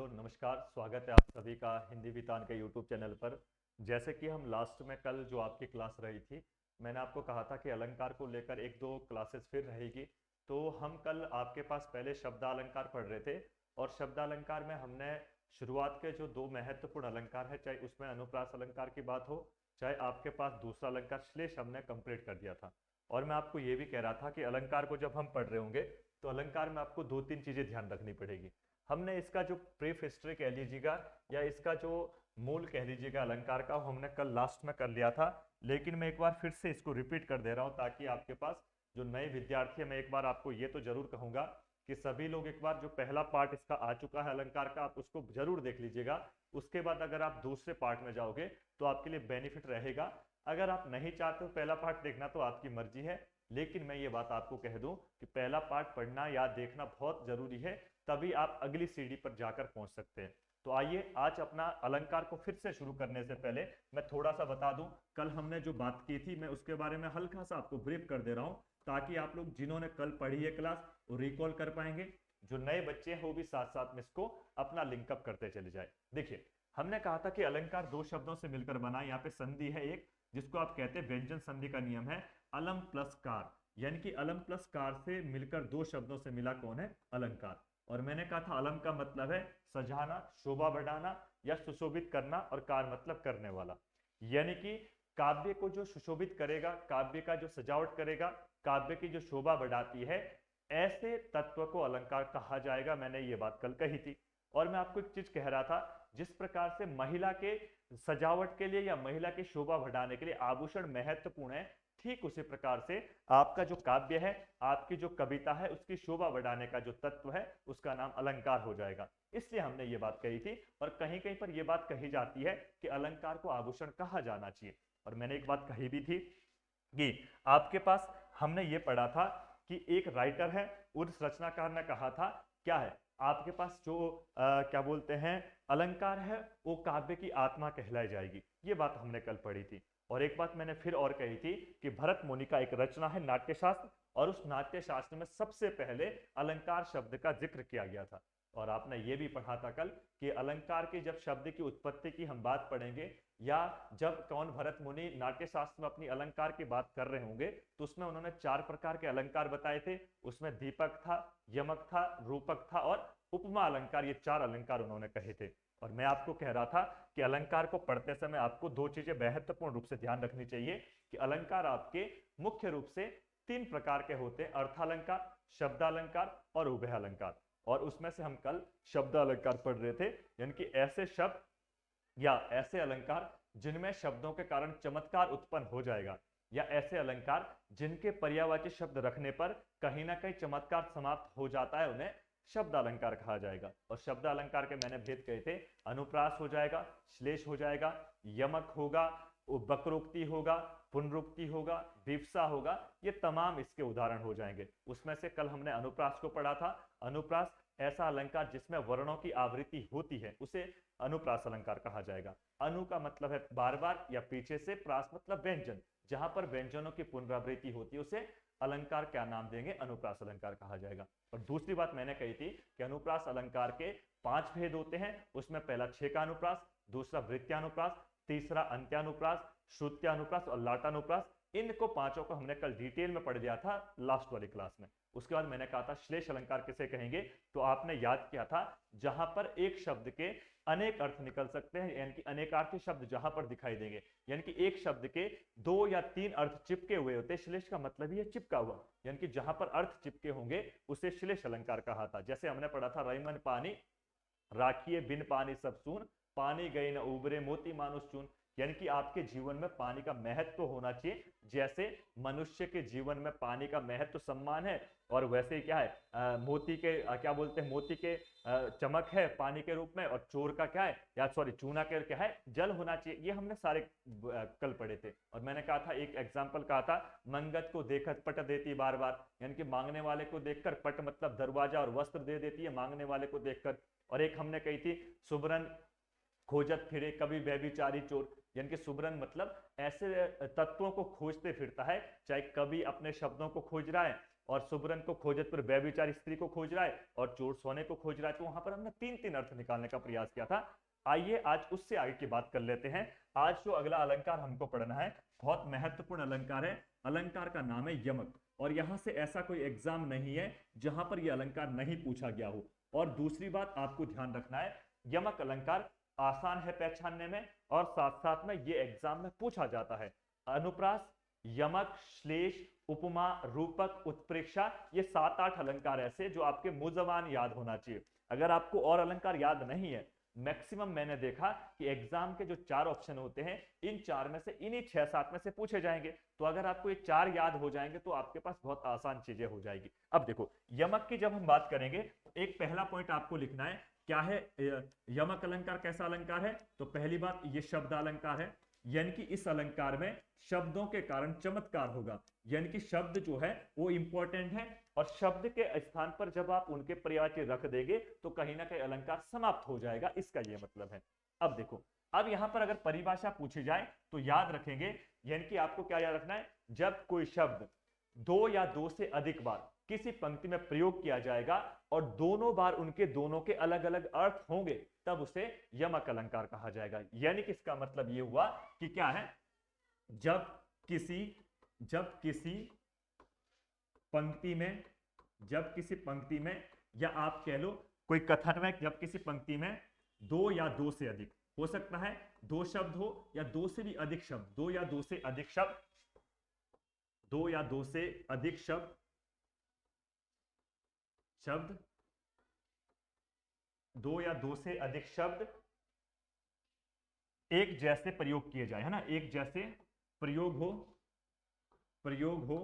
Hello नमस्कार, स्वागत है आप सभी का हिंदी वितान के यूट्यूब चैनल पर। जैसे कि हम लास्ट में कल जो आपकी क्लास रही थी, मैंने आपको कहा था कि अलंकार को लेकर एक दो क्लासेस फिर रहेगी। तो हम कल आपके पास पहले शब्दालंकार पढ़ रहे थे और शब्दालंकार में हमने शुरुआत के जो दो महत्वपूर्ण अलंकार है, चाहे उसमें अनुप्रास अलंकार की बात हो, चाहे आपके पास दूसरा अलंकार श्लेष, हमने कंप्लीट कर दिया था। और मैं आपको ये भी कह रहा था कि अलंकार को जब हम पढ़ रहे होंगे तो अलंकार में आपको दो तीन चीजें ध्यान रखनी पड़ेगी। हमने इसका जो प्रीफ हिस्ट्री कह लीजिएगा या इसका जो मूल कह लीजिएगा अलंकार का, हमने कल लास्ट में कर लिया था। लेकिन मैं एक बार फिर से इसको रिपीट कर दे रहा हूं ताकि आपके पास जो नए विद्यार्थी है, मैं एक बार आपको ये तो जरूर कहूंगा कि सभी लोग एक बार जो पहला पार्ट इसका आ चुका है अलंकार का, आप उसको जरूर देख लीजिएगा। उसके बाद अगर आप दूसरे पार्ट में जाओगे तो आपके लिए बेनिफिट रहेगा। अगर आप नहीं चाहते हो पहला पार्ट देखना तो आपकी मर्जी है, लेकिन मैं ये बात आपको कह दूं कि पहला पार्ट पढ़ना या देखना बहुत जरूरी है, तभी आप अगली सीढ़ी पर जाकर पहुंच सकते हैं। तो आइए आज अपना अलंकार को फिर से शुरू करने से पहले मैं थोड़ा सा बता दूं, कल हमने जो बात की थी मैं उसके बारे में हल्का सा आपको ब्रीफ कर दे रहा हूं ताकि आप लोग जिन्होंने कल पढ़ी है क्लास वो रिकॉल कर पाएंगे। जो नए बच्चे हैं वो भी साथ साथ में इसको अपना लिंकअप करते चले जाए। देखिए, हमने कहा था कि अलंकार दो शब्दों से मिलकर बना। यहाँ पे संधि है एक, जिसको आप कहते हैं व्यंजन संधि का नियम है अलम प्लस कार, यानी कि अलम प्लस कार से मिलकर दो शब्दों से मिला कौन है? अलंकार। और मैंने कहा था अलम का मतलब है सजाना, शोभा बढ़ाना या सुशोभित करना, और कार मतलब करने वाला। यानी कि काव्य को जो सुशोभित करेगा, काव्य का जो सजावट करेगा, काव्य की जो शोभा बढ़ाती है, ऐसे तत्व को अलंकार कहा जाएगा। मैंने ये बात कल कही थी। और मैं आपको एक चीज कह रहा था, जिस प्रकार से महिला के सजावट के लिए या महिला की शोभा बढ़ाने के लिए आभूषण महत्वपूर्ण है, ठीक उसी प्रकार से आपका जो काव्य है, आपकी जो कविता है, उसकी शोभा बढ़ाने का जो तत्व है उसका नाम अलंकार हो जाएगा। इसलिए हमने ये बात कही थी। और कहीं कहीं पर यह बात कही जाती है कि अलंकार को आभूषण कहा जाना चाहिए। और मैंने एक बात कही भी थी कि आपके पास हमने ये पढ़ा था कि एक राइटर है, उस रचनाकार ने कहा था क्या है, आपके पास जो क्या बोलते हैं अलंकार है वो काव्य की आत्मा कहलाई जाएगी। ये बात हमने कल पढ़ी थी। और एक बात मैंने फिर और कही थी कि भरत मुनि का एक रचना है नाट्यशास्त्र, और उस नाट्यशास्त्र में सबसे पहले अलंकार शब्द का जिक्र किया गया था। और आपने ये भी पढ़ा था कल कि अलंकार के जब शब्द की उत्पत्ति की हम बात पढ़ेंगे, या जब कौन भरत मुनि नाट्यशास्त्र में अपनी अलंकार की बात कर रहे होंगे, तो उसमें उन्होंने चार प्रकार के अलंकार बताए थे। उसमें दीपक था, यमक था, रूपक था और उपमा अलंकार, ये चार अलंकार उन्होंने कहे थे। और मैं आपको कह रहा था कि अलंकार को पढ़ते समय आपको दो चीजें महत्वपूर्ण रूप से ध्यान रखनी चाहिए कि अलंकार आपके मुख्य रूप से तीन प्रकार के होते हैं: अर्थालंकार, शब्दालंकार और उभय अलंकार। और उसमें से हम कल शब्दालंकार पढ़ रहे थे, यानी कि ऐसे शब्द या ऐसे अलंकार जिनमें शब्दों के कारण चमत्कार उत्पन्न हो जाएगा, या ऐसे अलंकार जिनके पर्यायवाची शब्द रखने पर कहीं ना कहीं चमत्कार समाप्त हो जाता है, उन्हें शब्द अलंकार कहा जाएगा। और शब्द अलंकार के मैंने भेद कहे थे, अनुप्रास हो जाएगा, श्लेष हो जाएगा, यमक होगा, वक्रोक्ति होगा, पुनरुक्ति होगा, विवसा होगा, ये तमाम इसके उदाहरण हो जाएंगे। उसमें से कल हमने अनुप्रास को पढ़ा था। अनुप्रास ऐसा अलंकार जिसमें वर्णों की आवृत्ति होती है, उसे अनुप्रास अलंकार कहा जाएगा। अनु का मतलब है बार बार या पीछे से, प्रास मतलब व्यंजन, जहां पर व्यंजनों की पुनरावृत्ति होती है उसे अलंकार क्या नाम देंगे? अनुप्रास अलंकार कहा जाएगा। और दूसरी बात मैंने कही थी कि अनुप्रास अलंकार के पांच भेद होते हैं। उसमें पहला छह का अनुप्रास, दूसरा वृत्त्यानुप्रास, तीसरा अंत्यानुप्रास, श्रुत्यानुप्रास और लाटानुप्रास। इनको पांचों को हमने कल डिटेल में पढ़ लिया था लास्ट वाली क्लास में। उसके बाद मैंने कहा था श्लेष अलंकार किसे कहेंगे, तो आपने याद किया था जहां पर एक शब्द के अनेक अर्थ निकल सकते हैं, यानी कि अनेकार्थी शब्द जहां पर दिखाई देंगे, यानी कि एक शब्द के दो या तीन अर्थ चिपके हुए होते। श्लेष का मतलब ही है चिपका हुआ, यानी कि जहां पर अर्थ चिपके होंगे उसे श्लेष अलंकार कहा था। जैसे हमने पढ़ा था रईमन पानी राखिए बिन पानी सब सून, पानी गई न उबरे मोती मानुष चून। यानी कि आपके जीवन में पानी का महत्व होना चाहिए। जैसे मनुष्य के जीवन में पानी का महत्व सम्मान है, और वैसे ही क्या है, मोती के क्या बोलते हैं, मोती के चमक है पानी के रूप में, और चोर का क्या है, या सॉरी चूना के क्या है, जल होना चाहिए। ये हमने सारे कल पढ़े थे। और मैंने कहा था एक एग्जाम्पल कहा था, मंगत को देखत पट देती बार बार, यानी कि मांगने वाले को देखकर, पट मतलब दरवाजा और वस्त्र दे देती है मांगने वाले को देखकर। और एक हमने कही थी सुबरन खोजत फिरे कभी व्यभिचारी चोर, यानी कि सुबरन मतलब ऐसे तत्वों को खोजते फिरता है, चाहे कभी अपने शब्दों को खोज रहा है और सुबरन को खोजत पर व्यभिचार स्त्री को खोज रहा है और चोर सोने को खोज रहा है। तो वहां पर हमने तीन तीन अर्थ निकालने का प्रयास किया था। आइए आज उससे आगे की बात कर लेते हैं। आज जो अगला अलंकार हमको पढ़ना है बहुत महत्वपूर्ण अलंकार है। अलंकार का नाम है यमक, और यहां से ऐसा कोई एग्जाम नहीं है जहां पर यह अलंकार नहीं पूछा गया हो। और दूसरी बात आपको ध्यान रखना है, यमक अलंकार आसान है पहचानने में और साथ साथ में ये एग्जाम में पूछा जाता है। अनुप्रास, यमक, श्लेष, उपमा, रूपक, उत्प्रेक्षा, ये 7-8 अलंकार ऐसे जो आपके मुजवान याद होना चाहिए। अगर आपको और अलंकार याद नहीं है, मैक्सिमम मैंने देखा कि एग्जाम के जो 4 ऑप्शन होते हैं इन 4 में से इन्हीं 6-7 में से पूछे जाएंगे। तो अगर आपको ये 4 याद हो जाएंगे तो आपके पास बहुत आसान चीजें हो जाएगी। अब देखो यमक की जब हम बात करेंगे, एक पहला पॉइंट आपको लिखना है क्या है यमक अलंकार कैसा अलंकार है। तो पहली बात, ये शब्द अलंकार है, यानी कि इस अलंकार में शब्दों के कारण चमत्कार होगा, यानी कि शब्द जो है वो इंपॉर्टेंट है और शब्द के स्थान पर जब आप उनके पर्यायवाची रख देंगे तो कहीं ना कहीं अलंकार समाप्त हो जाएगा, इसका ये मतलब है। अब देखो, अब यहां पर अगर परिभाषा पूछी जाए तो याद रखेंगे, यानी कि आपको क्या याद रखना है, जब कोई शब्द 2 या 2 से अधिक बार किसी पंक्ति में प्रयोग किया जाएगा और दोनों बार उनके दोनों के अलग अलग अर्थ होंगे तब उसे यमक अलंकार कहा जाएगा। यानी कि इसका मतलब यह हुआ कि क्या है, जब किसी पंक्ति में या आप कह लो कोई कथन में, जब किसी पंक्ति में 2 या 2 से अधिक, हो सकता है 2 शब्द हो या 2 से भी अधिक शब्द, 2 या 2 से अधिक शब्द, 2 या 2 से अधिक शब्द शब्द 2 या 2 से अधिक शब्द एक जैसे प्रयोग किए जाए, है ना, एक जैसे प्रयोग हो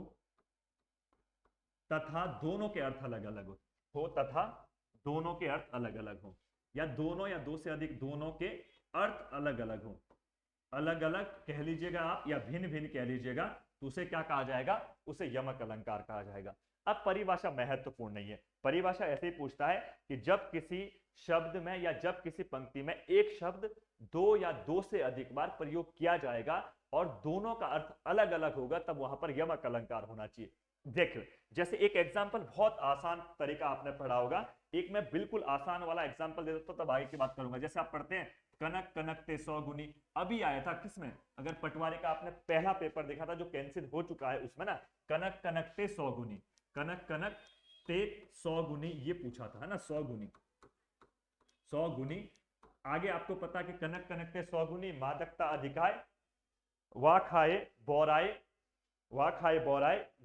तथा दोनों के अर्थ अलग अलग हो तथा दोनों के अर्थ अलग अलग हो, या दोनों या 2 से अधिक दोनों के अर्थ अलग अलग हो, अलग अलग कह लीजिएगा आप या भिन्न भिन्न कह लीजिएगा, तो उसे क्या कहा जाएगा, उसे यमक अलंकार कहा जाएगा। अब परिभाषा महत्वपूर्ण नहीं है, परिभाषा ऐसे ही पूछता है कि जब किसी शब्द में या जब किसी पंक्ति में एक शब्द 2 या 2 से अधिक बार प्रयोग किया जाएगा और दोनों का अर्थ अलग अलग होगा तब वहां पर यमक अलंकार होना चाहिए। देखो जैसे एक एग्जाम्पल, बहुत आसान तरीका आपने पढ़ा होगा, एक मैं बिल्कुल आसान वाला एग्जाम्पल दे देता हूं तब आगे की बात करूंगा। जैसे आप पढ़ते हैं कनक कनकते 100 गुनी, अभी आया था किसमें, अगर पटवारी का आपने पहला पेपर देखा था जो कैंसिल हो चुका है उसमें ना, कनक कनकते 100 गुनी, कनक कनक ते 100 गुनी ये पूछा था, है ना, 100 गुनी 100 गुनी। आगे आपको पता कि कनक कनकते 100 गुनी मादकता अधिकाय, वा खाए बोराए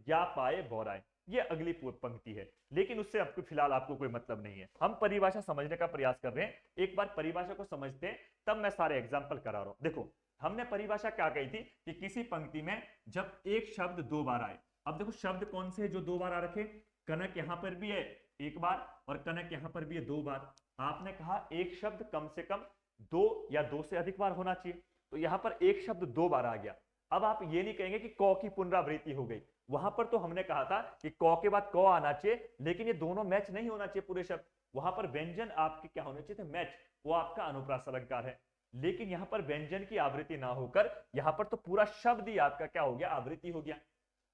या पाए बोराए, ये अगली पंक्ति है, लेकिन उससे आपको फिलहाल आपको कोई मतलब नहीं है। हम परिभाषा समझने का प्रयास कर रहे हैं, एक बार परिभाषा को समझते हैं तब मैं सारे एग्जाम्पल करा रहा हूं। देखो हमने परिभाषा क्या कही थी कि किसी पंक्ति में जब एक शब्द 2 बार आए, अब देखो शब्द कौन से है जो 2 बार आ रखे, कनक यहां पर भी है 1 बार और कनक यहां पर भी है 2 बार। आपने कहा एक शब्द कम से कम 2 या 2 से अधिक बार होना चाहिए, तो यहां पर एक शब्द 2 बार आ गया। अब आप ये नहीं कहेंगे कि क की पुनरावृत्ति हो गई, वहां पर तो हमने कहा था कि क के बाद क आना चाहिए, लेकिन ये दोनों मैच नहीं होना चाहिए पूरे शब्द, वहां पर व्यंजन आपके क्या होने चाहिए थे, मैच, वो आपका अनुप्रास अलंकार है। लेकिन यहां पर व्यंजन की आवृत्ति ना होकर यहां पर तो पूरा शब्द ही आपका क्या हो गया, आवृत्ति हो गया।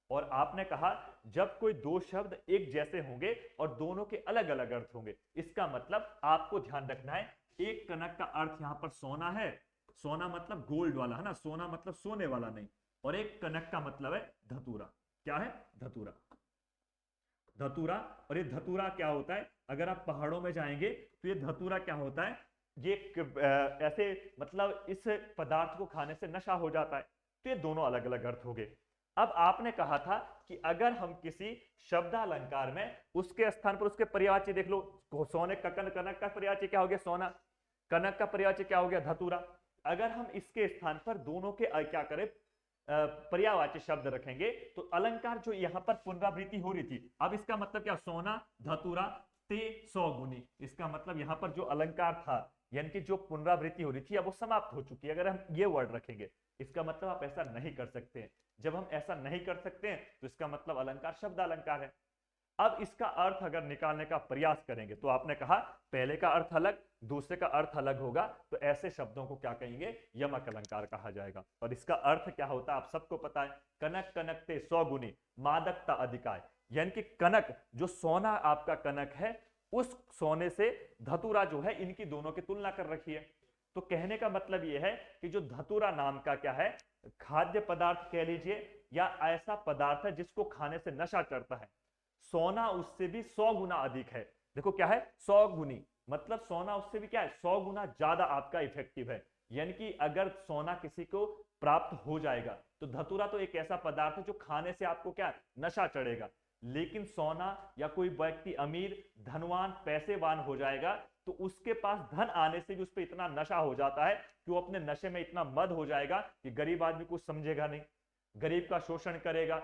और आपने कहा जब कोई 2 शब्द एक जैसे होंगे और दोनों के अलग अलग अर्थ होंगे, इसका मतलब आपको ध्यान रखना है, एक कनक का अर्थ यहां पर सोना है, सोना मतलब गोल्ड वाला, है ना, सोना मतलब सोने वाला नहीं, और एक कनक का मतलब है धतूरा, क्या है, धतूरा, धतूरा। और ये धतूरा क्या होता है, अगर आप पहाड़ों में जाएंगे तो ये धतूरा क्या होता है, ये ऐसे मतलब इस पदार्थ को खाने से नशा हो जाता है, तो ये दोनों अलग अलग अर्थ हो गए। अब आपने कहा था कि अगर हम किसी शब्दालंकार में उसके स्थान पर उसके पर्यायवाची देख लो, सोने का कनक का पर्यायवाची क्या हो गया, सोना, कनक का पर्यायवाची क्या हो गया, धतूरा। अगर हम इसके स्थान पर दोनों के क्या करें, पर्यायवाची शब्द रखेंगे तो अलंकार जो यहां पर पुनरावृत्ति हो रही थी, अब इसका मतलब क्या, सोना धतूरा ते 100 गुनी, इसका मतलब यहां पर जो अलंकार था यानी कि जो पुनरावृत्ति हो रही थी अब वो समाप्त हो चुकी है। अगर हम ये वर्ड रखेंगे इसका मतलब आप ऐसा नहीं कर सकते हैं, जब हम ऐसा नहीं कर सकते हैं तो इसका मतलब अलंकार शब्द अलंकार है। अब इसका अर्थ अगर निकालने का प्रयास करेंगे तो आपने कहा पहले का अर्थ अलग दूसरे का अर्थ अलग होगा, तो ऐसे शब्दों को क्या कहेंगे, यमक अलंकार कहा जाएगा। और इसका अर्थ क्या होता है आप सबको पता है, कनक कनकते 100 गुनी मादकता अधिकाय, यानी कि कनक, जो सोना आपका कनक है, उस सोने से धतूरा जो है, इनकी दोनों की तुलना कर रखी है। तो कहने का मतलब यह है कि जो धतूरा नाम का क्या है, खाद्य पदार्थ कह लीजिए, या ऐसा पदार्थ है जिसको खाने से नशा चढ़ता है, सोना उससे भी 100 गुना अधिक है। देखो क्या है, 100 गुनी, मतलब सोना उससे भी क्या है, 100 गुना ज्यादा आपका इफेक्टिव है। यानी कि अगर सोना किसी को प्राप्त हो जाएगा, तो धतूरा तो एक ऐसा पदार्थ है जो खाने से आपको क्या नशा चढ़ेगा। लेकिन सोना, या कोई व्यक्ति अमीर धनवान पैसेवान हो जाएगा, तो उसके पास धन आने से भी उस पर इतना नशा हो जाता है कि वो अपने नशे में इतना मद हो जाएगा कि गरीब आदमी कुछ समझेगा नहीं, गरीब का शोषण करेगा,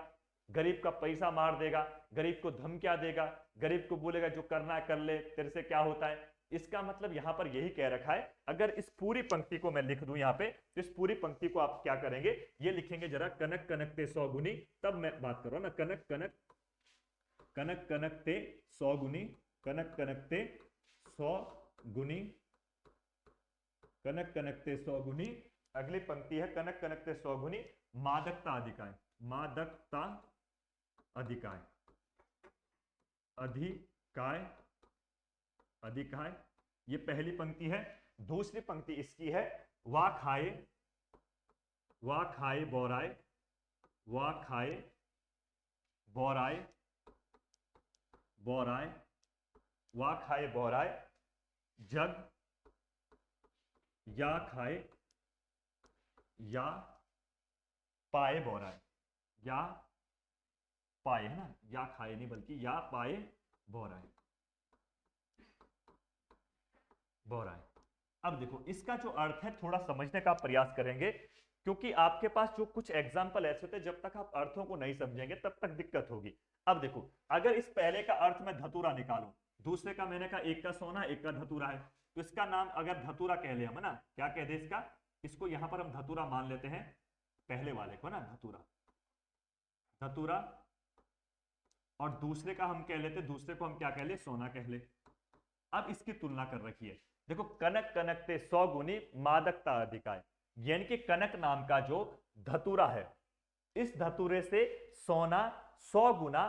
गरीब का पैसा मार देगा, गरीब को धमकियां देगा, गरीब को बोलेगा जो करना है कर ले, तेरे से क्या होता है। इसका मतलब यहां पर यही कह रखा है। अगर इस पूरी पंक्ति को मैं लिख दूं यहां पे, तो इस पूरी पंक्ति को आप क्या करेंगे, ये लिखेंगे जरा, कनक कनकते 100 गुनी, तब मैं बात कर रहा हूं ना, कनक कनक कनक कनकते 100 गुनी, कनक कनकते 100 गुनी, कनक कनकते 100 गुनी। अगली पंक्ति है कनक कनकते 100 गुनी, मादकता अधिकाय, मादकता अधिकाय, अधिकाय, अधिकाय, ये पहली पंक्ति है। दूसरी पंक्ति इसकी है, वा खाए, वा खाए बोराय, वा खाए बोराय, बोराय, वा खाए बोराय, जग, या खाए, या पाए बोराय, या पाए, है ना, या खाए नहीं बल्कि या पाए बोराय, बोराय। अब देखो इसका जो अर्थ है थोड़ा समझने का प्रयास करेंगे, क्योंकि आपके पास जो कुछ एग्जाम्पल ऐसे होते हैं जब तक आप अर्थों को नहीं समझेंगे तब तक दिक्कत होगी। अब देखो, अगर इस पहले का अर्थ मैं धतूरा निकालूं, दूसरे का मैंने कहा एक का सोना एक का धतूरा है, तो इसका नाम अगर धतूरा कह ले हम, है ना, क्या कह दे इसका, इसको यहां पर हम धतूरा मान लेते हैं, पहले वाले को ना धतूरा, धतूरा, और दूसरे का हम कह लेते, दूसरे को हम क्या कह ले, सोना कह ले। अब इसकी तुलना कर रखी है, देखो, कनक कनकते 100 गुनी मादकता अधिकाय, यानी कि कनक नाम का जो धतूरा है, इस धतूरे से सोना 100 गुना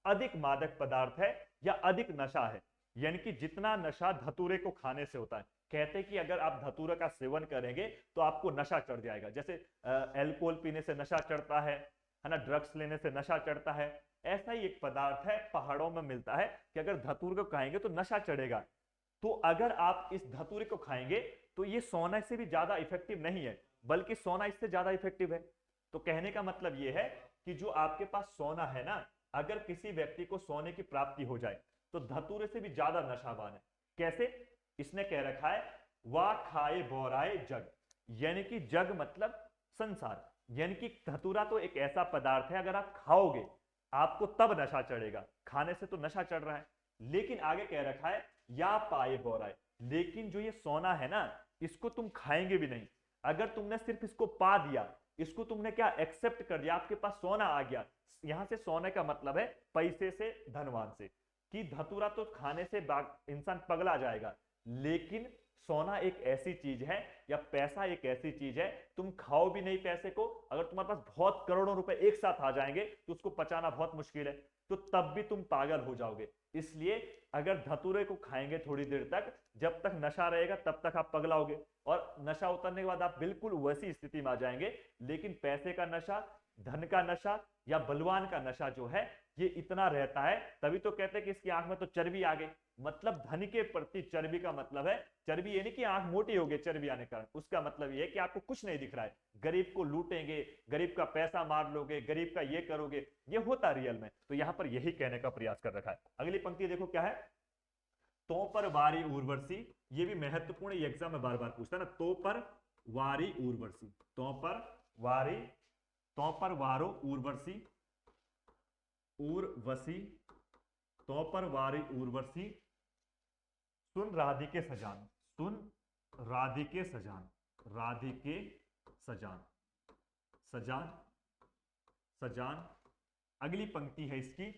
अधिक मादक पदार्थ है या अधिक नशा है। यानी कि जितना नशा धतूरे को खाने से होता है, कहते हैं कि अगर आप धतूरे का सेवन करेंगे तो आपको नशा चढ़ जाएगा, जैसे अल्कोहल पीने से नशा चढ़ता है ना, ड्रग्स लेने से नशा चढ़ता है, ऐसा ही एक पदार्थ है पहाड़ों में मिलता है कि अगर धतूर को खाएंगे तो नशा चढ़ेगा। तो अगर आप इस धतूरे को खाएंगे तो ये सोना से भी ज्यादा इफेक्टिव नहीं है, बल्कि सोना इससे ज्यादा इफेक्टिव है। तो कहने का मतलब ये है कि जो आपके पास सोना है ना, अगर किसी व्यक्ति को सोने की प्राप्ति हो जाए तो धतूरे से भी ज्यादा नशावान है। कैसे, इसने कह रखा है, वा खाए बोराए जग, यानी कि जग मतलब संसार, यानी कि धतूरा तो एक ऐसा पदार्थ है अगर आप खाओगे आपको तब नशा चढ़ेगा, खाने से तो नशा चढ़ रहा है। लेकिन आगे कह रखा है, या पाए बोराए, लेकिन जो ये सोना है ना, इसको तुम खाएंगे भी नहीं, अगर तुमने सिर्फ इसको पा दिया, इसको तुमने क्या एक्सेप्ट कर दिया, आपके पास सोना आ गया। यहां से सोने का मतलब है पैसे से, धनवान से, कि धतूरा तो खाने से इंसान पगला जाएगा, लेकिन सोना एक ऐसी चीज है, या पैसा एक ऐसी चीज है, तुम खाओ भी नहीं पैसे को, अगर तुम्हारे पास बहुत करोड़ों रुपए एक साथ आ जाएंगे तो उसको पचाना बहुत मुश्किल है, तो तब भी तुम पागल हो जाओगे। इसलिए अगर धतूरे को खाएंगे थोड़ी देर तक, जब तक नशा रहेगा तब तक आप पगलाओगे, और नशा उतरने के बाद आप बिल्कुल वैसी स्थिति में आ जाएंगे। लेकिन पैसे का नशा, धन का नशा, या बलवान का नशा जो है, ये इतना रहता है, तभी तो कहते हैं कि इसकी आंख में तो चर्बी आ गई। मतलब धन के प्रति चर्बी का मतलब है, चर्बी ये नहीं कि आंख मोटी हो गई चर्बी आने का, उसका मतलब ये है कि आपको कुछ नहीं दिख रहा है, गरीब को लूटेंगे, गरीब का पैसा मार लोगे, गरीब का ये करोगे, ये होता रियल में। तो यहां पर यही कहने का प्रयास कर रखा है। अगली पंक्ति देखो क्या है, तो पर वारी उर्वशी, ये भी महत्वपूर्ण, एग्जाम में बार बार पूछता है ना, तो पर वारी उर्वशी, तो पर वारी, तो पर वारो उर्वशी, उर्वशी, तो पर वारी उर्वशी, सुन राधिके सजान, सुन राधिके सजान, राधिके सजान, सजान, सजान। अगली पंक्ति है इसकी,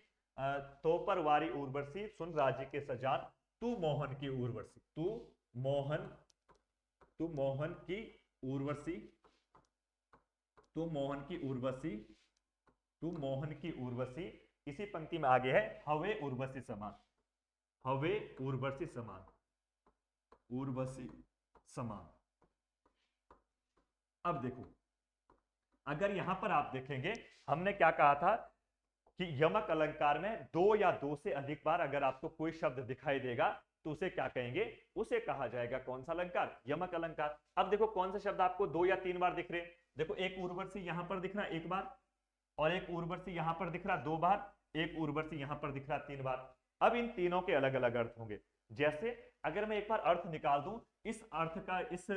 तो पर वारी उर्वशी, सुन राधिके सजान, तू मोहन की उर्वशी, तू मोहन, तू मोहन की उर्वशी, तू मोहन की उर्वशी, तू मोहन की उर्वशी, इसी पंक्ति में आगे है हवे उर्वशी समान, हवे उर्वशी समान, उर्वशी समान। अब देखो, अगर यहां पर आप देखेंगे हमने क्या कहा था कि यमक अलंकार में दो या दो से अधिक बार अगर आपको कोई शब्द दिखाई देगा तो उसे क्या कहेंगे, उसे कहा जाएगा कौन सा अलंकार, यमक अलंकार। अब देखो कौन से शब्द आपको दो या तीन बार दिख रहे हैं, देखो एक उर्वशी यहां पर दिख रहा है एक बार, और एक उर्वशी यहां पर दिख रहा दो बार, एक उर्वशी यहां पर दिख रहा तीन बार। अब इन तीनों के अलग अलग अर्थ होंगे। जैसे अगर मैं एक बार अर्थ निकाल दूं, इस अर्थ का, इस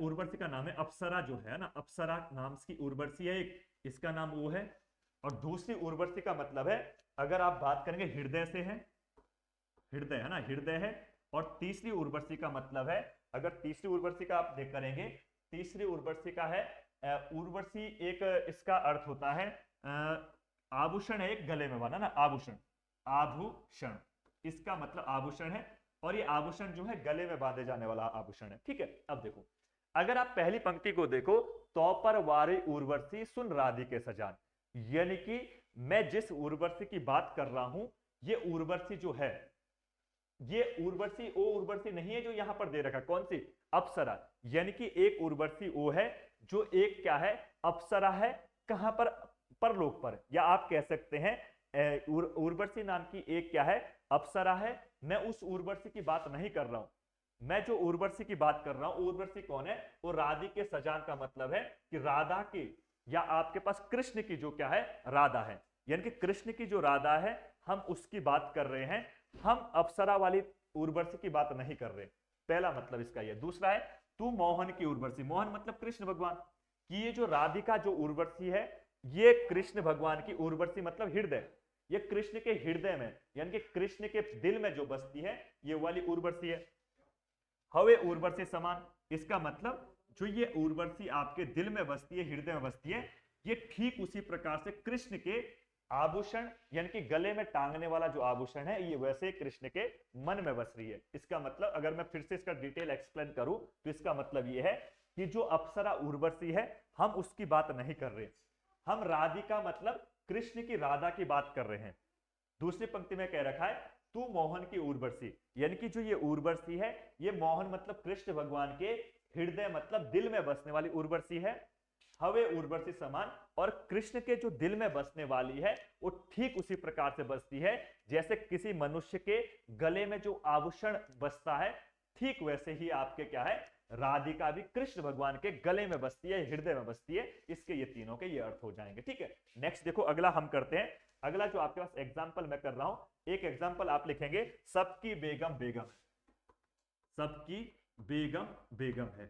उर्वशी का नाम है अप्सरा, जो है ना अप्सरा नाम की उर्वशी है एक, इसका नाम वो है। और दूसरी उर्वशी का मतलब है, अगर आप बात करेंगे हृदय से है, हृदय है ना, हृदय है। और तीसरी उर्वशी का मतलब है, अगर तीसरी उर्वशी का आप देख करेंगे, तीसरी उर्वशी का है उर्वशी, एक इसका अर्थ होता है आभूषण है एक गले में बांधा ना, आभूषण, आभूषण, इसका मतलब आभूषण है। और ये आभूषण जो है गले में बांधे जाने वाला आभूषण है, ठीक है। अब देखो, अगर आप पहली पंक्ति को देखो, तो पर वारी उर्वशी सुन राधिके सजान, यानी कि मैं जिस उर्वशी की बात कर रहा हूं, ये उर्वशी जो है, ये उर्वशी वो उर्वशी नहीं है जो यहां पर दे रखा, कौन सी, अप्सरा। यानी कि एक उर्वशी वो है जो एक क्या है, अप्सरा है, कहां पर, परलोक पर। या आप कह सकते हैं उर्वशी नाम की एक क्या है, अप्सरा है। मैं उस उर्वशी की बात नहीं कर रहा हूं, मैं जो उर्वशी की बात कर रहा हूं, उर्वशी कौन है, वो राधिके सजान का मतलब है कि राधा की, या आपके पास कृष्ण की जो क्या है, राधा है, यानी कि कृष्ण की जो राधा है, हम उसकी बात कर रहे हैं, हम अप्सरा वाली उर्वशी की बात नहीं कर रहे। पहला मतलब इसका यह। दूसरा है तू मोहन की उर्वशी, मोहन मतलब कृष्ण भगवान की, ये जो राधिका जो उर्वशी है, ये कृष्ण भगवान की उर्वशी मतलब हृदय, ये कृष्ण के हृदय में, यानी कि कृष्ण के दिल में जो बसती है, ये वाली उर्वशी है। हवे उर्वशी समान, इसका मतलब जो ये उर्वशी आपके दिल में बसती है, हृदय में बसती है, ये ठीक उसी प्रकार से कृष्ण के आभूषण, यानी कि गले में टांगने वाला जो आभूषण है, ये वैसे कृष्ण के मन में बस रही है। इसका मतलब अगर मैं फिर से इसका डिटेल एक्सप्लेन करूं, तो इसका मतलब ये है कि जो अप्सरा उर्वशी है, हम उसकी बात नहीं कर रहे, हम राधिका मतलब कृष्ण की राधा की बात कर रहे हैं। दूसरी पंक्ति में कह रखा है तू मोहन की उर्वशी, यानी कि जो ये उर्वशी है, ये मोहन मतलब कृष्ण भगवान के हृदय मतलब दिल में बसने वाली उर्वशी है। हवे उर्वशी समान, और कृष्ण के जो दिल में बसने वाली है, वो ठीक उसी प्रकार से बसती है जैसे किसी मनुष्य के गले में जो आभूषण बसता है, ठीक वैसे ही आपके क्या है, राधिका भी कृष्ण भगवान के गले में बसती है, हृदय में बसती है। इसके ये तीनों के ये अर्थ हो जाएंगे, ठीक है। नेक्स्ट देखो, अगला हम करते हैं। अगला जो आपके पास एग्जाम्पल मैं कर रहा हूं, एक एग्जाम्पल आप लिखेंगे, सबकी बेगम बेगम है, सबकी बेगम बेगम है,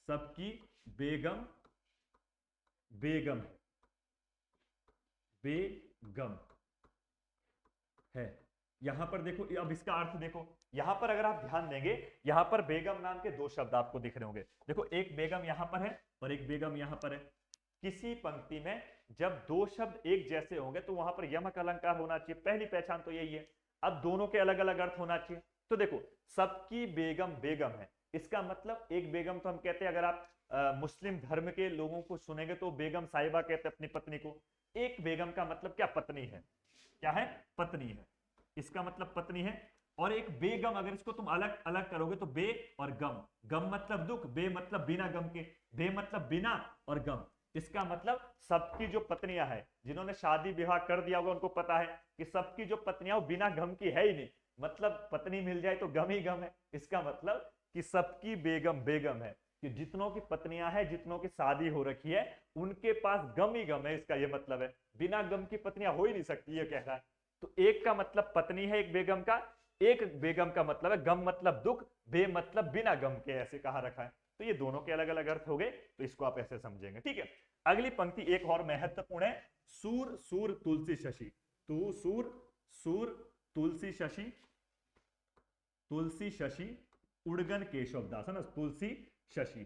सबकी बेगम बेगम है, बेगम है। यहां पर देखो, अब इसका अर्थ देखो, यहां पर अगर आप ध्यान देंगे, यहां पर बेगम नाम के दो शब्द आपको दिख रहे होंगे। देखो एक बेगम यहां पर है और एक बेगम यहां पर है। किसी पंक्ति में जब दो शब्द एक जैसे होंगे तो वहां पर यमक अलंकार होना चाहिए, पहली पहचान तो यही है। अब दोनों के अलग अलग अर्थ होना चाहिए। तो देखो, सबकी बेगम बेगम है, इसका मतलब एक बेगम तो हम कहते हैं, अगर आप मुस्लिम धर्म के लोगों को सुनेंगे तो बेगम साहिबा कहते हैं अपनी पत्नी को। एक बेगम का मतलब क्या, पत्नी है, क्या है, पत्नी है, इसका मतलब पत्नी है। और एक बेगम, अगर इसको तुम अलग अलग करोगे तो बे और गम, गम मतलब दुख, बे मतलब बिना गम के, बे मतलब बिना और गम, इसका मतलब सबकी जो पत्नियां हैं, जिन्होंने शादी विवाह कर दिया होगा उनको पता है कि सबकी जो पत्नियां वो बिना गम की है ही नहीं, मतलब पत्नी मिल जाए तो गम ही गम है। इसका मतलब कि सबकी बेगम बेगम है, कि जितनों की पत्नियां हैं, जितनों की शादी हो रखी है, उनके पास गम ही गम है, इसका यह मतलब है। बिना गम की पत्नियां हो ही नहीं सकती, ये कह रहा है। तो एक का मतलब पत्नी है, एक बेगम का, एक बेगम का मतलब है गम मतलब दुख, बे मतलब बिना गम के, ऐसे कहा रखा है। तो ये दोनों के अलग अलग अर्थ हो गए, तो इसको आप ऐसे समझेंगे, ठीक है। अगली पंक्ति एक और महत्वपूर्ण है, सूर सूर तुलसी शशि, तू सूर सूर तुलसी शशि, तुलसी शशि उड़गन केशव दास, है ना, तुलसी शशि।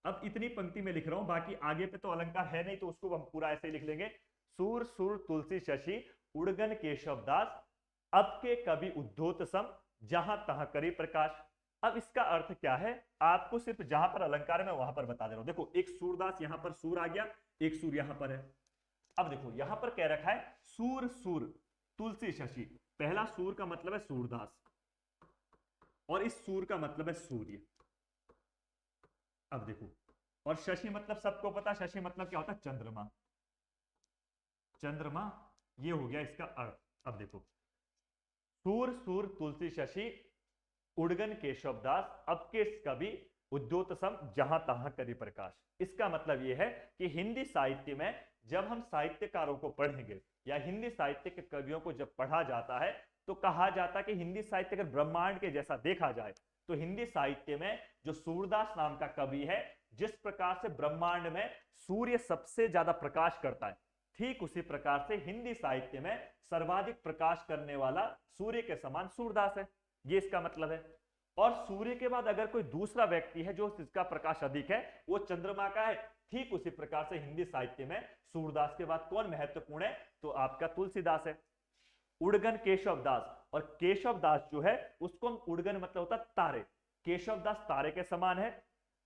अब इतनी पंक्ति में लिख रहा हूं, बाकी आगे पे तो अलंकार है नहीं, तो उसको हम पूरा ऐसे ही लिख लेंगे, सूर सूर तुलसी शशि उड़गन केशव दास, अब के कवि उद्धोत सम, जहां तहां करी प्रकाश। अब इसका अर्थ क्या है, आपको सिर्फ जहां पर अलंकार में वहां पर बता दे रहा हूं। देखो एक सूरदास, यहां पर सूर आ गया, एक सूर यहां पर है, अब देखो यहां पर कह रखा है सूर सूर तुलसी शशि। पहला सूर का मतलब है सूरदास और इस सूर का मतलब है सूर्य। अब देखो, और शशि मतलब सबको पता, शशि मतलब क्या होता है? चंद्रमा। चंद्रमा, ये हो गया इसका अर्थ। अब देखो, सूर सूर तुलसी शशि उड़गन केशव दास अब के कवि उद्योत सम जहां तहां करी प्रकाश। इसका मतलब यह है कि हिंदी साहित्य में जब हम साहित्यकारों को पढ़ेंगे या हिंदी साहित्य के कवियों को जब पढ़ा जाता है तो कहा जाता है कि हिंदी साहित्य अगर ब्रह्मांड के जैसा देखा जाए तो हिंदी साहित्य में जो सूरदास नाम का कवि है, जिस प्रकार से ब्रह्मांड में सूर्य सबसे ज्यादा प्रकाश करता है, ठीक उसी प्रकार से हिंदी साहित्य में सर्वाधिक प्रकाश करने वाला सूर्य के समान सूरदास है। ये इसका मतलब है। और सूर्य के बाद अगर कोई दूसरा व्यक्ति है जो जिसका प्रकाश अधिक है, वो चंद्रमा का है। ठीक उसी प्रकार से हिंदी साहित्य में सूरदास के बाद कौन महत्वपूर्ण है? तो आपका तुलसीदास है। उड़गन केशव दास, और केशव दास जो है उसको हम उड़गन मतलब होता तारे, केशव दास तारे के समान है।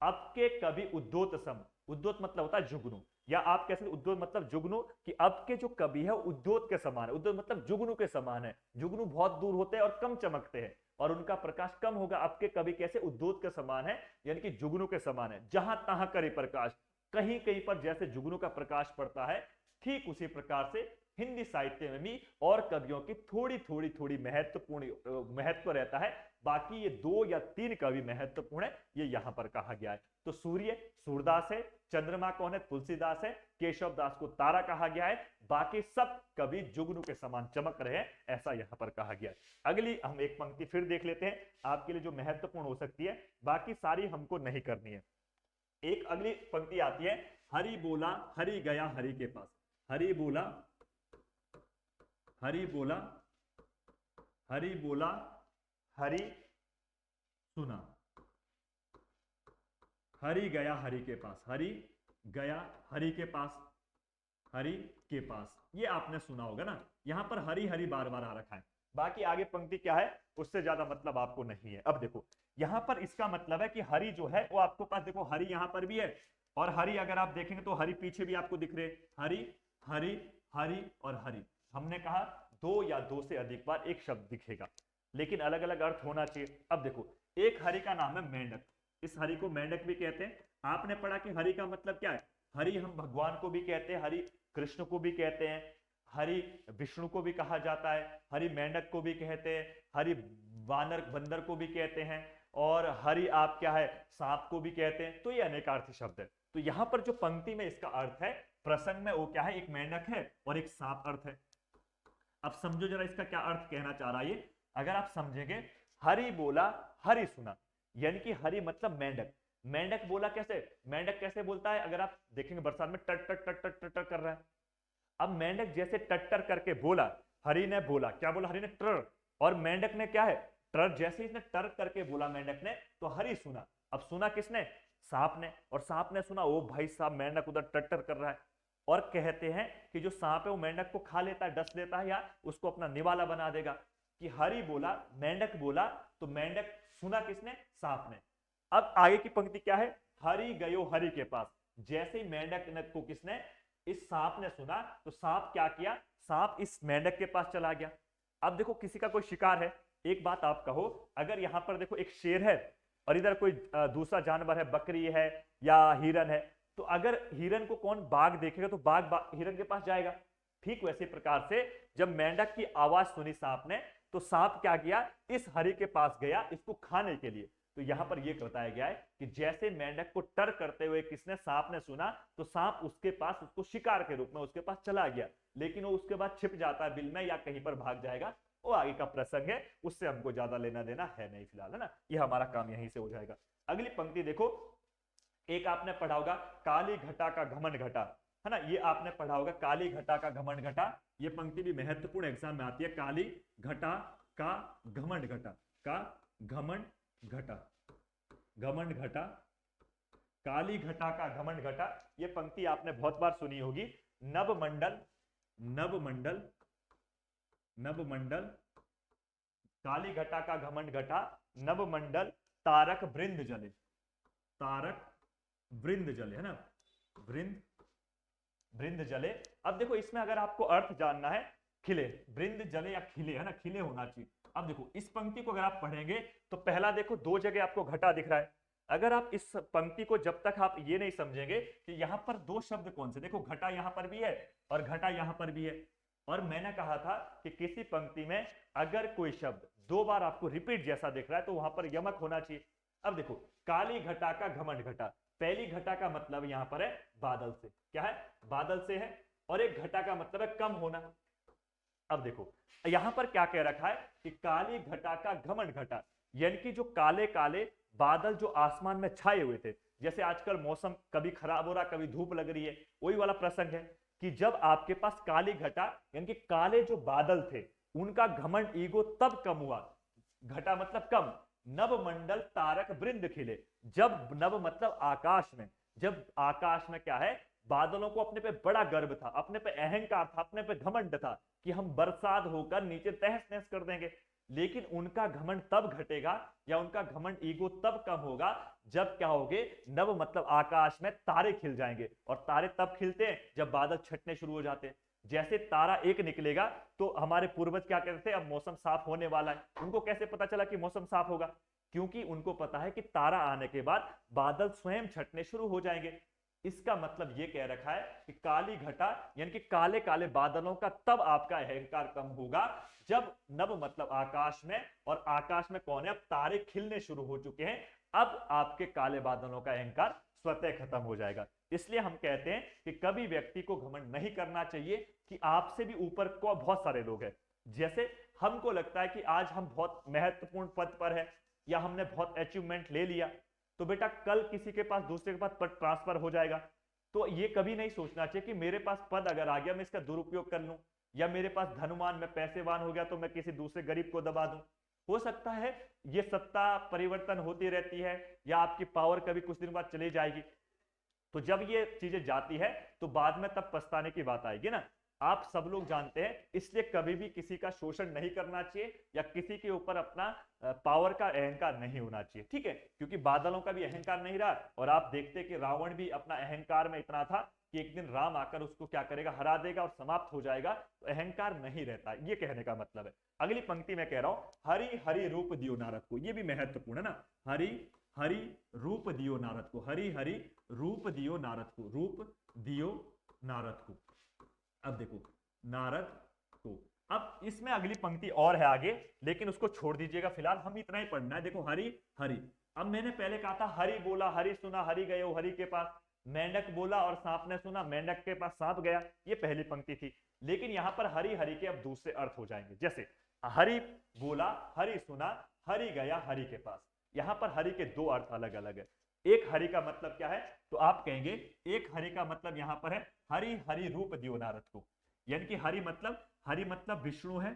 अब के कवि उद्योत सम, उद्योत मतलब होता है जुगनू, या आप कह सकते उद्योत मतलब जुगनू, कि अब के जो कवि है उद्योत के समान है। उद्योत मतलब जुगनू के समान है। जुगनू बहुत दूर होते हैं और कम चमकते हैं और उनका प्रकाश कम होगा। अब के कवि कैसे? उद्योत के समान है, यानी कि जुगनू के समान है। जहां तहां करे प्रकाश, कहीं कहीं पर जैसे जुगनू का प्रकाश पड़ता है, ठीक उसी प्रकार से हिंदी साहित्य में भी और कवियों की थोड़ी थोड़ी थोड़ी महत्व रहता है। बाकी ये 2 या 3 कवि महत्वपूर्ण है, ये यहां पर कहा गया है। तो सूर्य सूरदास है, चंद्रमा कौन है? तुलसीदास है, केशव दास को तारा कहा गया है, बाकी सब कवि जुगनू के समान चमक रहे हैं, ऐसा यहां पर कहा गया है। अगली हम एक पंक्ति फिर देख लेते हैं आपके लिए जो महत्वपूर्ण हो सकती है, बाकी सारी हमको नहीं करनी है। एक अगली पंक्ति आती है, हरि बोला हरि गया हरि के पास। हरि बोला हरि बोला हरि बोला हरि सुना, हरि गया हरि के पास, हरि गया हरि के पास, हरि के पास, ये आपने सुना होगा ना। यहां पर हरि हरि बार बार आ रखा है, बाकी आगे पंक्ति क्या है उससे ज्यादा मतलब आपको नहीं है। अब देखो यहां पर इसका मतलब है कि हरि जो है वो आपको पास, देखो हरि यहां पर भी है और हरि अगर आप देखेंगे तो हरि पीछे भी आपको दिख रहे, हरि हरि हरि और हरि। हमने कहा 2 या 2 से अधिक बार एक शब्द दिखेगा, लेकिन अलग अलग अर्थ होना चाहिए। अब देखो एक हरि का नाम है मेंढक, इस हरि को मेंढक भी कहते हैं। आपने पढ़ा कि हरि का मतलब क्या है? हरि हम भगवान को भी कहते हैं, हरि कृष्ण को भी कहते हैं, हरि विष्णु को भी कहा जाता है, हरि मेंढक को भी कहते हैं, हरि वानर बंदर को भी कहते हैं, और हरि आप क्या है सांप को भी कहते हैं। तो ये अनेकार्थी शब्द है। तो यहां पर जो पंक्ति में इसका अर्थ है, प्रसंग में वो क्या है? एक मेंढक है और एक सांप अर्थ है। अब समझो जरा इसका क्या अर्थ कहना चाह रहा है ये। अगर आप समझेंगे, हरि बोला हरि सुना, यानी कि हरि मतलब मेंढक। मेंढक बोला कैसे? मेंढक कैसे बोलता है? अगर आप देखेंगे बरसात में टट टट टट टट टट कर रहा है। अब मेंढक जैसे टट्टर करके बोला, हरि ने बोला, क्या बोला? हरि ने ट्र, और मेंढक ने क्या है? ट्र। जैसे इसने टर करके बोला मेंढक ने, तो हरि सुना। अब सुना किसने? सांप ने। और सांप ने सुना, ओ भाई साहब मेंढक उधर टट्टर कर रहा है। और कहते हैं कि जो सांप है वो मेंढक को खा लेता है, डस लेता है, या उसको अपना निवाला बना देगा। कि हरि बोला, मेंढक बोला, तो मेंढक सुना किसने? सांप ने। अब आगे की पंक्ति क्या है? हरि गयो हरि के पास। जैसे ही मेंढक को किसने? इस सांप ने सुना, तो सांप क्या किया? सांप इस मेंढक के पास चला गया। अब देखो किसी का कोई शिकार है, एक बात आप कहो, अगर यहां पर देखो एक शेर है और इधर कोई दूसरा जानवर है, बकरी है या हिरन है, तो अगर हिरन को कौन बाघ देखेगा तो बाघ हिरन के पास जाएगा। ठीक वैसे प्रकार से जब मेंढक की आवाज सुनी सांप ने, तो सांप क्या किया? इस हरि के पास गया इसको खाने के लिए। तो यहां पर यह बताया गया है कि जैसे मेंढक को टर करते हुए किसने? सांप ने सुना, तो सांप उसके पास, उसको शिकार के रूप में उसके पास चला गया, लेकिन वो उसके बाद छिप जाता है बिल में या कहीं पर भाग जाएगा। वो आगे का प्रसंग है, उससे हमको ज्यादा लेना देना है नहीं फिलहाल, है ना। ये हमारा काम यहीं से हो जाएगा। अगली पंक्ति देखो, एक आपने पढ़ा होगा काली घटा का घमंड घटा, है ना। ये आपने पढ़ा होगा काली घटा का घमंड घटा। ये पंक्ति भी महत्वपूर्ण एग्जाम में आती है। काली घटा का घमंड घटा, का घमंड घटा, घमंड घटा, काली घटा का घमंड घटा। ये पंक्ति आपने बहुत बार सुनी होगी। नवमंडल, नवमंडल, नवमंडल, काली घटा का घमंड घटा, नवमंडल, तारक वृंद जले, तारक वृंद जले, है ना। वृंद बृंद जले। अब देखो इसमें अगर आपको अर्थ जानना है, खिले, बृंद जले या खिले, है ना, खिले होना चाहिए। अब देखो इस पंक्ति को अगर आप पढ़ेंगे तो पहला देखो दो जगह आपको घटा दिख रहा है। अगर आप इस पंक्ति को जब तक आप ये नहीं समझेंगे कि यहाँ पर दो शब्द कौन से, देखो घटा यहाँ पर भी है और घटा यहाँ पर भी है। और मैंने कहा था कि किसी पंक्ति में अगर कोई शब्द दो बार आपको रिपीट जैसा दिख रहा है तो वहां पर यमक होना चाहिए। अब देखो काली घटा का घमंड घटा, पहली घटा का मतलब यहां पर है बादल से, क्या है, बादल से है। और एक घटा का मतलब है कम होना। अब देखो यहां पर क्या कह रखा है कि काली घटा का घमंड घटा, यानी कि जो काले काले बादल जो आसमान में छाए हुए थे, जैसे आजकल मौसम कभी खराब हो रहा कभी धूप लग रही है, वही वाला प्रसंग है कि जब आपके पास काली घटा यानी कि काले जो बादल थे उनका घमंड ईगो तब कम हुआ, घटा मतलब कम, नव मंडल तारक वृंद खिले, जब नव मतलब आकाश में, जब आकाश में क्या है बादलों को अपने पे बड़ा गर्व था, अपने पे अहंकार था, अपने पे घमंड था कि हम बरसात होकर नीचे तहस नहस कर देंगे। लेकिन उनका घमंड तब घटेगा या उनका घमंड ईगो तब कम होगा जब क्या होगे, नव मतलब आकाश में तारे खिल जाएंगे। और तारे तब खिलते हैं जब बादल छटने शुरू हो जाते हैं। जैसे तारा एक निकलेगा तो हमारे पूर्वज क्या कहते थे अब मौसम साफ होने वाला है, उनको कैसे पता चला कि मौसम साफ होगा, क्योंकि उनको पता है कि तारा आने के बाद बादल स्वयं छटने शुरू हो जाएंगे। इसका मतलब यह कह रखा है कि काली घटा यानी कि काले काले बादलों का तब आपका अहंकार कम होगा जब नभ मतलब आकाश में, और आकाश में कौन है, अब तारे खिलने शुरू हो चुके हैं, अब आपके काले बादलों का अहंकार स्वतः खत्म हो जाएगा। इसलिए हम कहते हैं कि कभी व्यक्ति को घमंड नहीं करना चाहिए कि आपसे भी ऊपर को बहुत सारे लोग हैं। जैसे हमको लगता है कि आज हम बहुत महत्वपूर्ण पद पर है या हमने बहुत अचीवमेंट ले लिया, तो बेटा कल किसी के पास दूसरे के पास पद ट्रांसफर हो जाएगा। तो ये कभी नहीं सोचना चाहिए कि मेरे पास पद अगर आ गया मैं इसका दुरुपयोग कर लूं, या मेरे पास धनवान मैं पैसेवान हो गया तो मैं किसी दूसरे गरीब को दबा दूं। हो सकता है ये सत्ता परिवर्तन होती रहती है या आपकी पावर कभी कुछ दिन बाद चली जाएगी, तो जब ये चीजें जाती है तो बाद में तब पछताने की बात आएगी ना। आप सब लोग जानते हैं, इसलिए कभी भी किसी का शोषण नहीं करना चाहिए या किसी के ऊपर अपना पावर का अहंकार नहीं होना चाहिए, ठीक है, क्योंकि बादलों का भी अहंकार नहीं रहा। और आप देखते कि रावण भी अपना अहंकार में इतना था कि एक दिन राम आकर उसको क्या करेगा, हरा देगा और समाप्त हो जाएगा। तो अहंकार नहीं रहता, ये कहने का मतलब है। अगली पंक्ति में कह रहा हूं, हरि हरि रूप दियो नारद को, ये भी महत्वपूर्ण है ना, हरि हरि रूप दियो नारद को, हरि हरि रूप दियो नारद को, रूप दियो नारद को। अब देखो नारद को, अब इसमें अगली पंक्ति और है आगे, लेकिन उसको छोड़ दीजिएगा, फिलहाल हम इतना ही पढ़ना है। देखो हरि हरि, अब मैंने पहले कहा था हरि बोला हरि सुना हरि गए हरि के पास, मेंढक बोला और सांप ने सुना, मेंढक के पास सांप गया, ये पहली पंक्ति थी। लेकिन यहां पर हरि हरि के अब दूसरे अर्थ हो जाएंगे, जैसे हरि बोला हरि सुना हरि गया हरि के पास। यहां पर हरि के दो अर्थ अलग अलग है। एक हरि का मतलब क्या है, तो आप कहेंगे एक हरि का मतलब यहां पर है हरि हरि रूप दियो नारद को, यानी कि हरि मतलब विष्णु है,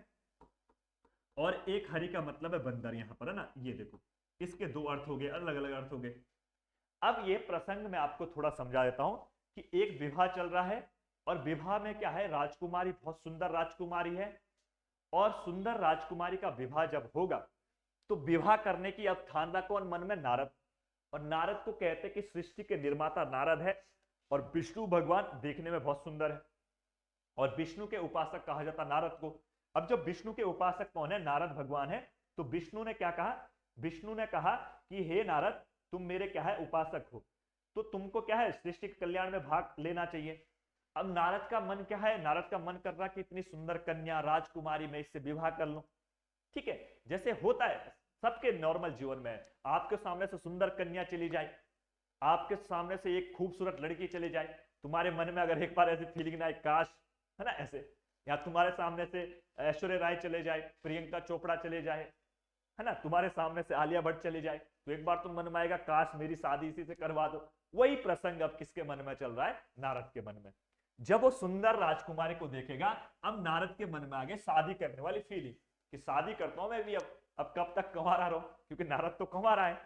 और एक हरि का मतलब है बंदर, यहां पर है ना, ये देखो इसके दो अर्थ हो गए, अलग अलग अर्थ हो गए। अब ये प्रसंग में आपको थोड़ा समझा देता हूं कि एक विवाह चल रहा है, और विवाह में क्या है, राजकुमारी बहुत सुंदर राजकुमारी है, और सुंदर राजकुमारी का विवाह जब होगा तो विवाह करने की अब ठान रहा कौन, मन में नारद। और नारद को कहते हैं कि सृष्टि के निर्माता नारद है, और विष्णु भगवान देखने में बहुत सुंदर है, और विष्णु के उपासक कहा जाता नारद को। अब जब विष्णु के उपासक कौन है, नारद भगवान है, तो विष्णु ने क्या कहा, विष्णु ने कहा कि हे नारद तुम मेरे क्या है उपासक हो, तो तुमको क्या है सृष्टि के कल्याण में भाग लेना चाहिए। अब नारद का मन क्या है, नारद का मन कर रहा कि इतनी सुंदर कन्या राजकुमारी मैं इससे विवाह कर लूं, ठीक है, जैसे होता है सबके नॉर्मल जीवन में, आपके सामने से सुंदर कन्या चली जाए, आपके सामने से एक खूबसूरत लड़की चली जाए, तुम्हारे मन में अगर एक बार ऐसी फीलिंग ना आए काश, है ना ऐसे, या तुम्हारे सामने से ऐश्वर्या राय चले जाए, प्रियंका चोपड़ा चले जाए, है ना, तुम्हारे सामने से आलिया भट्ट चली जाए, तो एक बार तुम मन में आएगा काश मेरी शादी इसी से करवा दो। वही प्रसंग अब किसके मन में चल रहा है, नारद के मन में। जब वो सुंदर राजकुमारी को देखेगा, अब नारद के मन में आ गए शादी करने वाली फीलिंग कि शादी करता हूं मैं भी, अब कब तक कंवारा रहूं, क्योंकि नारद तो कंवारा है।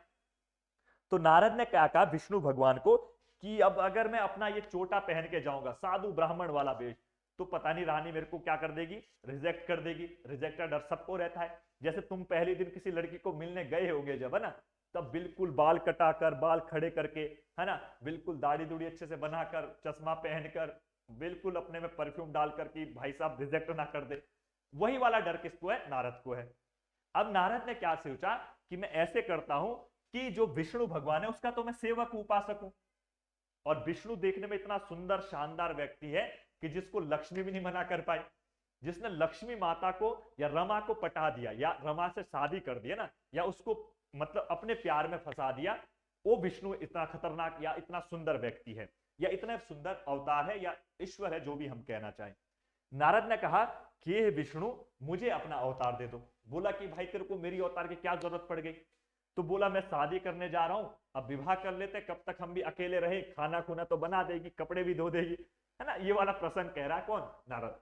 तो नारद ने क्या कहा विष्णु भगवान को कि अब अगर मैं अपना ये चोटा पहन के जाऊंगा साधु ब्राह्मण वाला वेश, तो पता नहीं रानी मेरे को क्या कर देगी, रिजेक्ट कर देगी। रिजेक्ट का डर सबको रहता है। जैसे तुम पहले दिन किसी लड़की को मिलने गए होंगे जब, है ना, तब बिल्कुल बाल कटाकर, बाल खड़े करके, है ना, बिल्कुल दाढ़ी दूढ़ी अच्छे से बनाकर, चश्मा पहनकर, बिल्कुल अपने में परफ्यूम डालकर कि भाई साहब रिजेक्ट ना कर दे। वही वाला डर किसको है? नारद को है। अब नारद ने क्या सोचा कि मैं ऐसे करता हूं कि जो विष्णु भगवान है उसका तो मैं सेवक उपासक हूं, और विष्णु देखने में इतना सुंदर शानदार व्यक्ति है कि जिसको लक्ष्मी भी नहीं मना कर पाई। जिसने लक्ष्मी माता को या रमा को पटा दिया या रमा से शादी कर दिया ना, या उसको मतलब अपने प्यार में फंसा दिया, वो विष्णु इतना खतरनाक या इतना सुंदर व्यक्ति है या इतना सुंदर अवतार है या ईश्वर है, जो भी हम कहना चाहें। नारद ने कहा कि हे विष्णु, मुझे अपना अवतार दे दो। बोला कि भाई तेरे को मेरी अवतार की क्या जरूरत पड़ गई? तो बोला मैं शादी करने जा रहा हूं, अब विवाह कर लेते, कब तक हम भी अकेले रहे, खाना खुना तो बना देगी, कपड़े भी धो देगी, है ना। ये वाला प्रसंग कह रहा है कौन? नारद।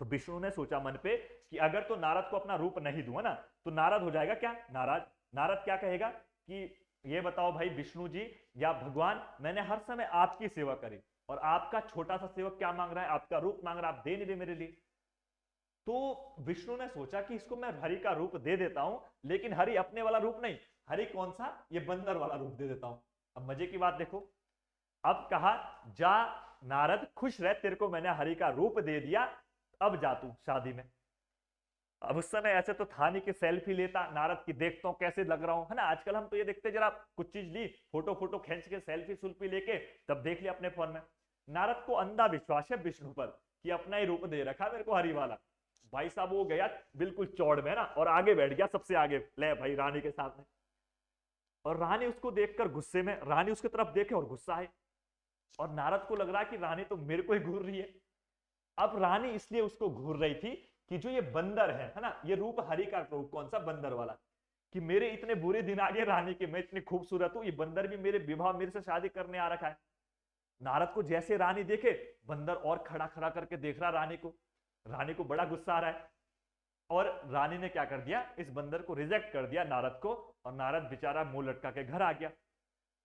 तो विष्णु ने सोचा मन पे कि अगर तो नारद को अपना रूप नहीं दूंगा ना तो नारद हो जाएगा क्या? नाराज। नारद क्या कहेगा कि ये बताओ भाई विष्णु जी या भगवान, मैंने हर समय आपकी सेवा करी और आपका छोटा सा सेवक क्या मांग रहा है? आपका रूप मांग रहा है, आप दे नहीं रहे मेरे लिए। तो विष्णु ने सोचा कि इसको मैं हरि का रूप दे देता हूं, लेकिन हरि अपने वाला रूप नहीं, हरि कौन सा? ये बंदर वाला रूप दे देता हूं। अब मजे की बात देखो, अब कहा जा नारद खुश रह, तेरे को मैंने हरि का रूप दे दिया, अब जा तू शादी में। अब उस समय ऐसे तो था नहीं कि सेल्फी लेता नारद की, देखता हूं कैसे लग रहा हूं, है ना। आजकल हम तो ये देखते जरा कुछ चीज ली, फोटो फोटो खींच के सेल्फी सुल्फी लेके तब देख लिया अपने फोन में। नारद को अंधा विश्वास है विष्णु पर कि अपना ही रूप दे रखा मेरे को हरि वाला। भाई साहब वो गया बिल्कुल चौड़ में ना, और आगे बैठ गया सबसे आगे, ले भाई रानी के सामने। और रानी उसको देखकर गुस्से में, रानी उसकी तरफ देखे और गुस्सा है, और नारद को लग रहा है कि रानी तो मेरे को ही घूर रही है। अब रानी इसलिए उसको घूर रही थी कि जो ये बंदर है ना, ये रूप हरि का रूप कौन सा? बंदर वाला। कि मेरे इतने बुरे दिन आ गए रानी के, मैं इतनी खूबसूरत हूं, ये बंदर भी मेरे विवाह मेरे से शादी करने आ रखा है। नारद को जैसे रानी देखे, बंदर और खड़ा खड़ा करके देख रहा रानी को। रानी को बड़ा गुस्सा आ रहा है, और रानी ने क्या कर दिया? इस बंदर को रिजेक्ट कर दिया नारद को, और नारद बेचारा मुंह लटका के घर आ गया।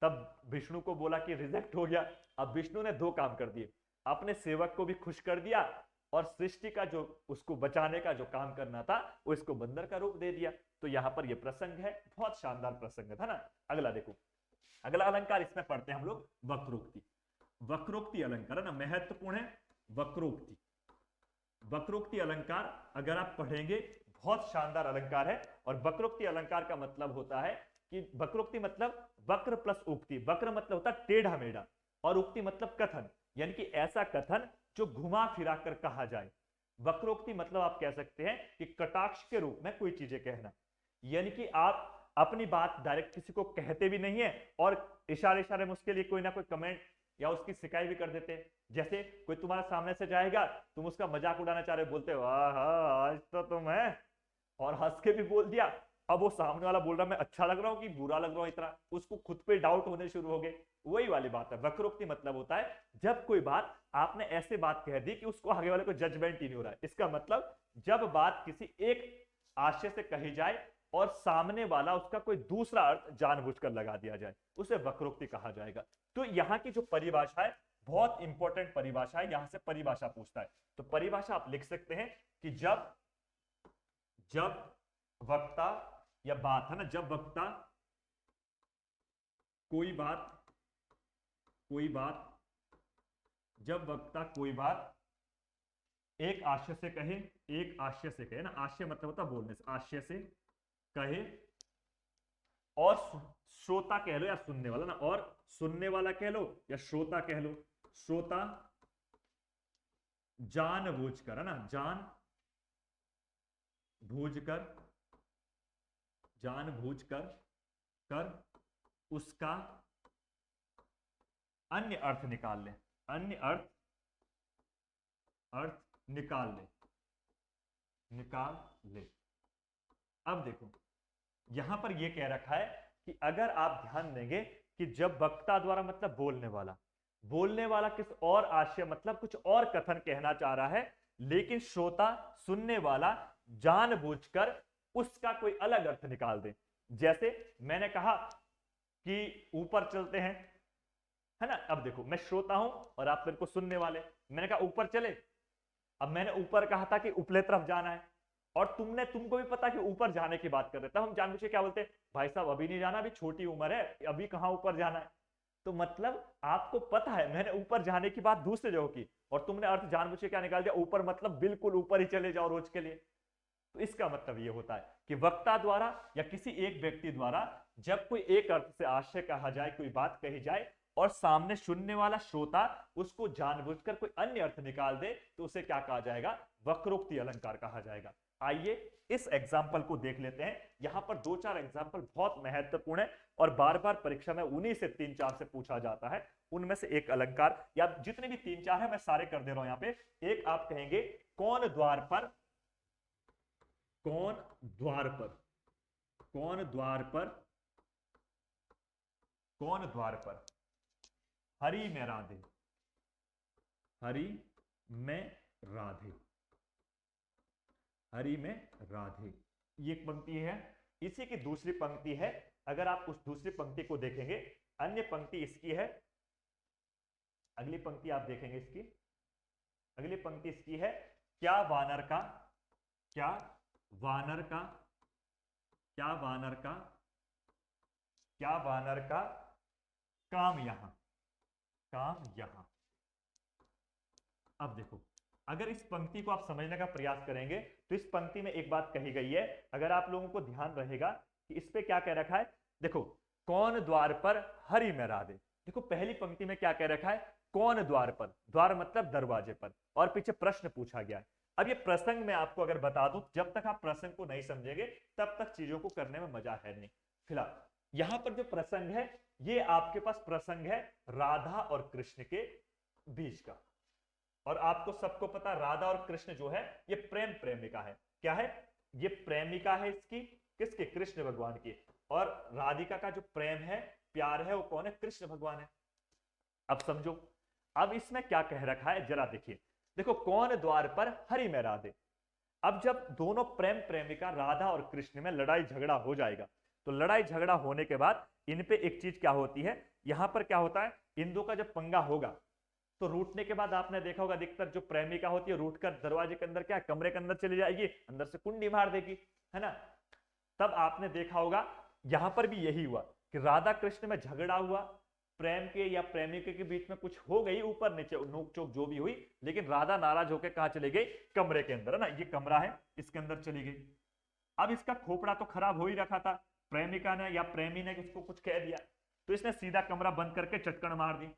तब विष्णु को बोला कि रिजेक्ट हो गया। अब विष्णु ने दो काम कर दिए, अपने सेवक को भी खुश कर दिया, और सृष्टि का जो उसको बचाने का जो काम करना था वो इसको बंदर का रूप दे दिया। तो यहां पर ये प्रसंग है, बहुत शानदार प्रसंग था ना। अगला देखो, अगला अलंकार इसमें पढ़ते हैं हम लोग, वक्रोक्ति। वक्रोक्ति अलंकार है ना, महत्वपूर्ण है वक्रोक्ति। वक्रोक्ति अलंकार अगर आप पढ़ेंगे, बहुत शानदार अलंकार है। और वक्रोक्ति अलंकार का मतलब होता है कि वक्रोक्ति मतलब वक्र प्लस उक्ति। वक्र मतलब होता है टेढ़ा मेढ़ा, और उक्ति मतलब कथन, यानी कि ऐसा कथन जो घुमा फिरा कर कहा जाए। वक्रोक्ति मतलब आप कह सकते हैं कि कटाक्ष के रूप में कोई चीजें कहना, यानी कि आप अपनी बात डायरेक्ट किसी को कहते भी नहीं है, और इशारे इशारे में उसके लिए कोई ना कोई कमेंट या उसकी शिकायत भी कर देते हैं। जैसे कोई तुम्हारा सामने से जाएगा, तुम उसका मजाक उड़ाना चाह रहे हो, बोलते वाह आज तो तुम है, और हंस के भी बोल दिया। अब वो सामने वाला बोल रहा मैं अच्छा लग रहा हूँ कि बुरा लग रहा हूँ, इतना उसको खुद पे डाउट होने शुरू हो गए। वही वाली बात है। वक्रोक्ति मतलब होता है जब कोई बात आपने ऐसे बात कह दी कि उसको आगे वाले को जजमेंट ही नहीं हो रहा है। इसका मतलब जब बात किसी एक आशय से कही जाए और सामने वाला उसका कोई दूसरा अर्थ जानबूझकर लगा दिया जाए, उसे वक्रोक्ति कहा जाएगा। तो यहाँ की जो परिभाषा है बहुत इंपॉर्टेंट परिभाषा है, यहां से परिभाषा पूछता है। तो परिभाषा आप लिख सकते हैं कि जब वक्ता या बात है ना, जब वक्ता कोई बात जब वक्ता कोई बात एक आशय से कहे, एक आशय से कहे ना, आशय मतलब होता बोलने से, आशय से कहे, और श्रोता कह लो या सुनने वाला ना, और सुनने वाला कह लो या श्रोता कह लो, श्रोता जानबूझकर है ना, जानबूझकर उसका अन्य अर्थ निकाल ले, अन्य अर्थ निकाल ले। अब देखो यहां पर यह कह रखा है कि अगर आप ध्यान देंगे कि जब वक्ता द्वारा मतलब बोलने वाला किस और आशय मतलब कुछ और कथन कहना चाह रहा है, लेकिन श्रोता सुनने वाला जानबूझकर उसका कोई अलग अर्थ निकाल दे। जैसे मैंने कहा कि ऊपर चलते हैं, है ना। अब देखो मैं श्रोता हूं और आप मेरे को सुनने वाले, मैंने कहा ऊपर चले। अब मैंने ऊपर कहा था कि उपले तरफ जाना है, और तुमको भी पता कि ऊपर जाने की बात कर रहे, तब हम जानबूझ के क्या बोलते हैं, भाई साहब अभी नहीं जाना, अभी छोटी उम्र है, अभी कहां ऊपर जाना है। तो मतलब आपको पता है मैंने ऊपर जाने की बात दूसरे जगह की, और तुमने अर्थ जानबूझ के क्या निकाल दिया, ऊपर मतलब बिल्कुल ऊपर ही चले जाओ रोज के लिए। तो इसका मतलब ये होता है कि वक्ता द्वारा या किसी एक व्यक्ति द्वारा जब कोई एक अर्थ से आशय कहा जाए, कोई बात कही जाए, और सामने सुनने वाला श्रोता उसको जानबूझकर कोई अन्य अर्थ निकाल दे, तो उसे क्या कहा जाएगा, वक्रोक्ति अलंकार कहा जाएगा। आइए इस एग्जाम्पल को देख लेते हैं। यहां पर दो चार एग्जाम्पल बहुत महत्वपूर्ण है और बार बार परीक्षा में उन्हीं से तीन चार से पूछा जाता है। उनमें से एक अलंकार, या जितने भी तीन चार है मैं सारे कर दे रहा हूं यहां पे। एक आप कहेंगे कौन द्वार पर, कौन द्वार पर, कौन द्वार पर, कौन द्वार पर हरि में राधे, हरि में राधे, हरि में राधे, ये एक पंक्ति है। इसी की दूसरी पंक्ति है, अगर आप उस दूसरी पंक्ति को देखेंगे, अन्य पंक्ति इसकी है, अगली पंक्ति आप देखेंगे इसकी, अगली पंक्ति इसकी है, क्या वानर का, क्या वानर का, क्या वानर का, क्या वानर का काम यहां, काम यहां। अब देखो, अगर इस पंक्ति को आप समझने का प्रयास करेंगे तो इस पंक्ति में एक बात कही गई है, अगर आप लोगों को ध्यान रहेगा कि इस पे क्या कह रखा है, देखो कौन द्वार पर हरि में राधे। देखो पहली पंक्ति में क्या कह रखा है, कौन द्वार पर, द्वार मतलब दरवाजे पर, और पीछे प्रश्न पूछा गया है। अब ये प्रसंग में आपको अगर बता दूं, जब तक आप प्रसंग को नहीं समझेंगे तब तक चीजों को करने में मजा है नहीं। फिलहाल यहां पर जो प्रसंग है, ये आपके पास प्रसंग है राधा और कृष्ण के बीच का। और आपको सबको पता, राधा और कृष्ण जो है ये प्रेम प्रेमिका है। क्या है, ये प्रेमिका है इसकी, किसके, कृष्ण भगवान की। और राधिका का जो प्रेम है, प्यार है, वो कौन है, कृष्ण भगवान है। अब समझो, अब इसमें क्या कह रखा है जरा देखिए। देखो कौन द्वार पर हरि में राधे। अब जब दोनों प्रेम प्रेमिका राधा और कृष्ण में लड़ाई झगड़ा हो जाएगा, तो लड़ाई झगड़ा होने के बाद इन पे एक चीज क्या होती है, यहां पर क्या होता है, इन दो का जब पंगा होगा तो रूठने के बाद आपने देखा होगा अधिकतर जो प्रेमिका होती है रूठ कर दरवाजे के अंदर, क्या कमरे के अंदर चली जाएगी, अंदर से कुंडी मार देगी, है ना। तब आपने देखा होगा यहां पर भी यही हुआ कि राधा कृष्ण में झगड़ा हुआ, प्रेम के या प्रेमिका के बीच में कुछ हो गई, ऊपर नीचे नोक चोक जो भी हुई, लेकिन राधा नाराज होकर कहा चली गई, कमरे के अंदर, है ना, ये कमरा है, इसके अंदर चली गई। अब इसका खोपड़ा तो खराब हो ही रखा था, प्रेमिका ने या प्रेमी ने उसको कुछ कह दिया, तो इसने सीधा कमरा बंद करके चटकन मार दी।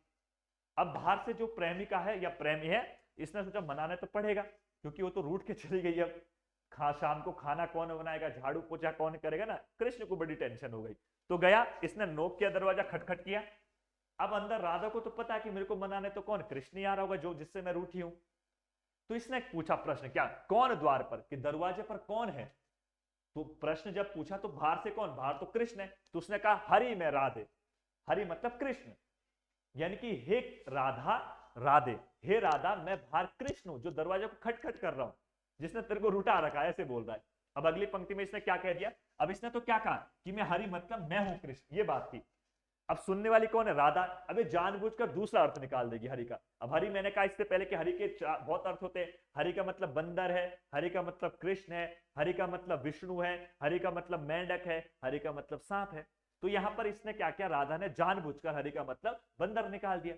अब बाहर से जो प्रेमिका है या प्रेमी है, इसने सोचा मनाने तो पड़ेगा, क्योंकि वो तो रूठ के चली गई। अब शाम को खाना कौन बनाएगा, झाड़ू पोछा कौन करेगा ना, कृष्ण को बड़ी टेंशन हो गई। तो गया, इसने नोक किया, दरवाजा खटखट किया। अब अंदर राधा को तो पता है कि मेरे को मनाने तो कौन, कृष्ण ही आ रहा होगा जो जिससे मैं रूठी हूं। तो इसने पूछा प्रश्न, क्या, कौन द्वार पर, कि दरवाजे पर कौन है। तो प्रश्न जब पूछा तो बाहर से कौन, बाहर तो कृष्ण है। तो उसने कहा हरि में राधे, हरि मतलब कृष्ण, यानी कि हे राधा राधे, हे राधा मैं बाहर कृष्ण हूं जो दरवाजे को खटखट कर रहा हूं, जिसने तेरे को रूठा रखा है, ऐसे बोल रहा है। अब अगली पंक्ति में इसने क्या कह दिया, अब इसने तो क्या कहा कि मैं हरि मतलब मैं हूं कृष्ण, ये बात थी। अब सुनने वाली कौन है, राधा। अब ये जानबूझकर दूसरा अर्थ निकाल देगी हरि का। अब हरि, मैंने कहा इससे पहले कि हरि के बहुत अर्थ होते हैं। हरि का मतलब बंदर है, हरि का मतलब कृष्ण है, हरि का मतलब विष्णु है, हरि का मतलब मेंढक है, हरि का मतलब सांप है। तो यहां पर इसने क्या किया, राधा ने जानबूझकर हरि का मतलब बंदर निकाल दिया।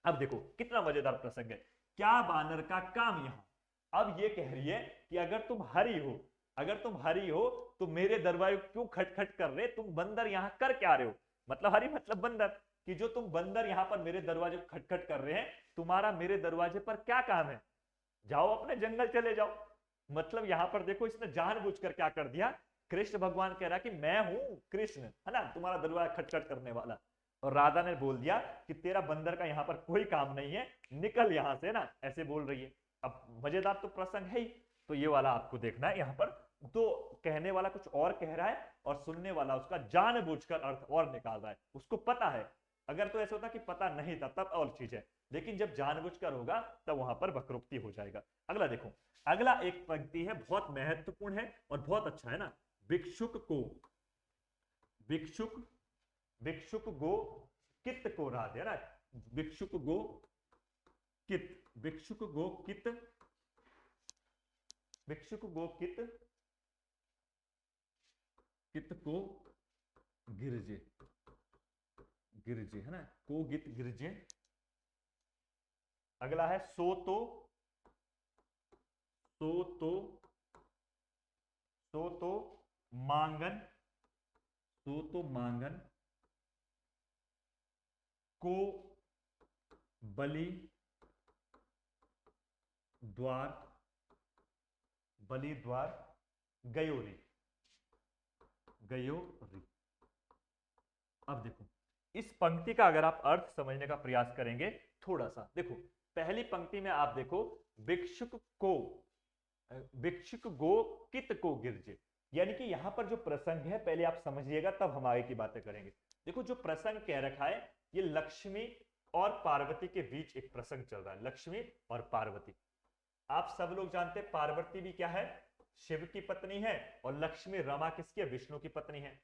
अब देखो कितना मजेदार प्रसंग है, क्या बानर का काम यहां। अब ये कह रही है कि अगर तुम हरि हो, अगर तुम हरि हो तो मेरे दरवाजे क्यों खटखट कर रहे, तुम बंदर यहां कर क्या रहे हो। मतलब हरि मतलब बंदर, कि जो तुम बंदर यहां पर मेरे दरवाजे खटखट कर रहे हैं, तुम्हारा मेरे दरवाजे पर क्या काम है, जाओ अपने जंगल चले जाओ। मतलब यहां पर देखो इसने जानबूझकर क्या कर दिया, कृष्ण भगवान कह रहा कि मैं हूं कृष्ण, है ना, तुम्हारा दरवाजा खटखट करने वाला। और राधा ने बोल दिया कि तेरा बंदर का यहां पर कोई काम नहीं है, निकल यहां से ना, ऐसे बोल रही है। अब मजेदार तो प्रसंग है ही, तो ये वाला आपको देखना है। यहां पर तो कहने वाला कुछ और कह रहा है और सुनने वाला उसका जानबूझकर अर्थ और निकाल रहा है, उसको पता है। अगर तो ऐसा होता कि पता नहीं था तब और चीज है, लेकिन जब जानबूझकर होगा तब वहां पर वक्रोक्ति हो जाएगा। अगला देखो, अगला एक पंक्ति है बहुत महत्वपूर्ण है और बहुत अच्छा है ना, भिक्षुक को, भिक्षुक, भिक्षुक गो कित को राधे, है ना, भिक्षुक गो कित, भिक्षुक गो कित, भिक्षुक गो कित, कित को गिरजे, गिरजे, है ना, कोगित गिरजे। अगला है सो तो, सो तो, सो तो मांगन, सो तो मांगन को बलि द्वार, बलि द्वार गयोरी, गयोरी। अब देखो इस पंक्ति का अगर आप अर्थ समझने का प्रयास करेंगे थोड़ा सा, देखो पहली पंक्ति में आप देखो भिक्षुक को, भिक्षुक गो कित को गिरजे, यानी कि यहां पर जो प्रसंग है पहले आप समझिएगा तब हम आगे की बातें करेंगे। देखो जो प्रसंग कह रखा है ये लक्ष्मी और पार्वती के बीच एक प्रसंग चल रहा है, लक्ष्मी और पार्वती। आप सब लोग जानते हैं पार्वती भी क्या है, शिव की पत्नी है, और लक्ष्मी रमा किसकी है, विष्णु की पत्नी है,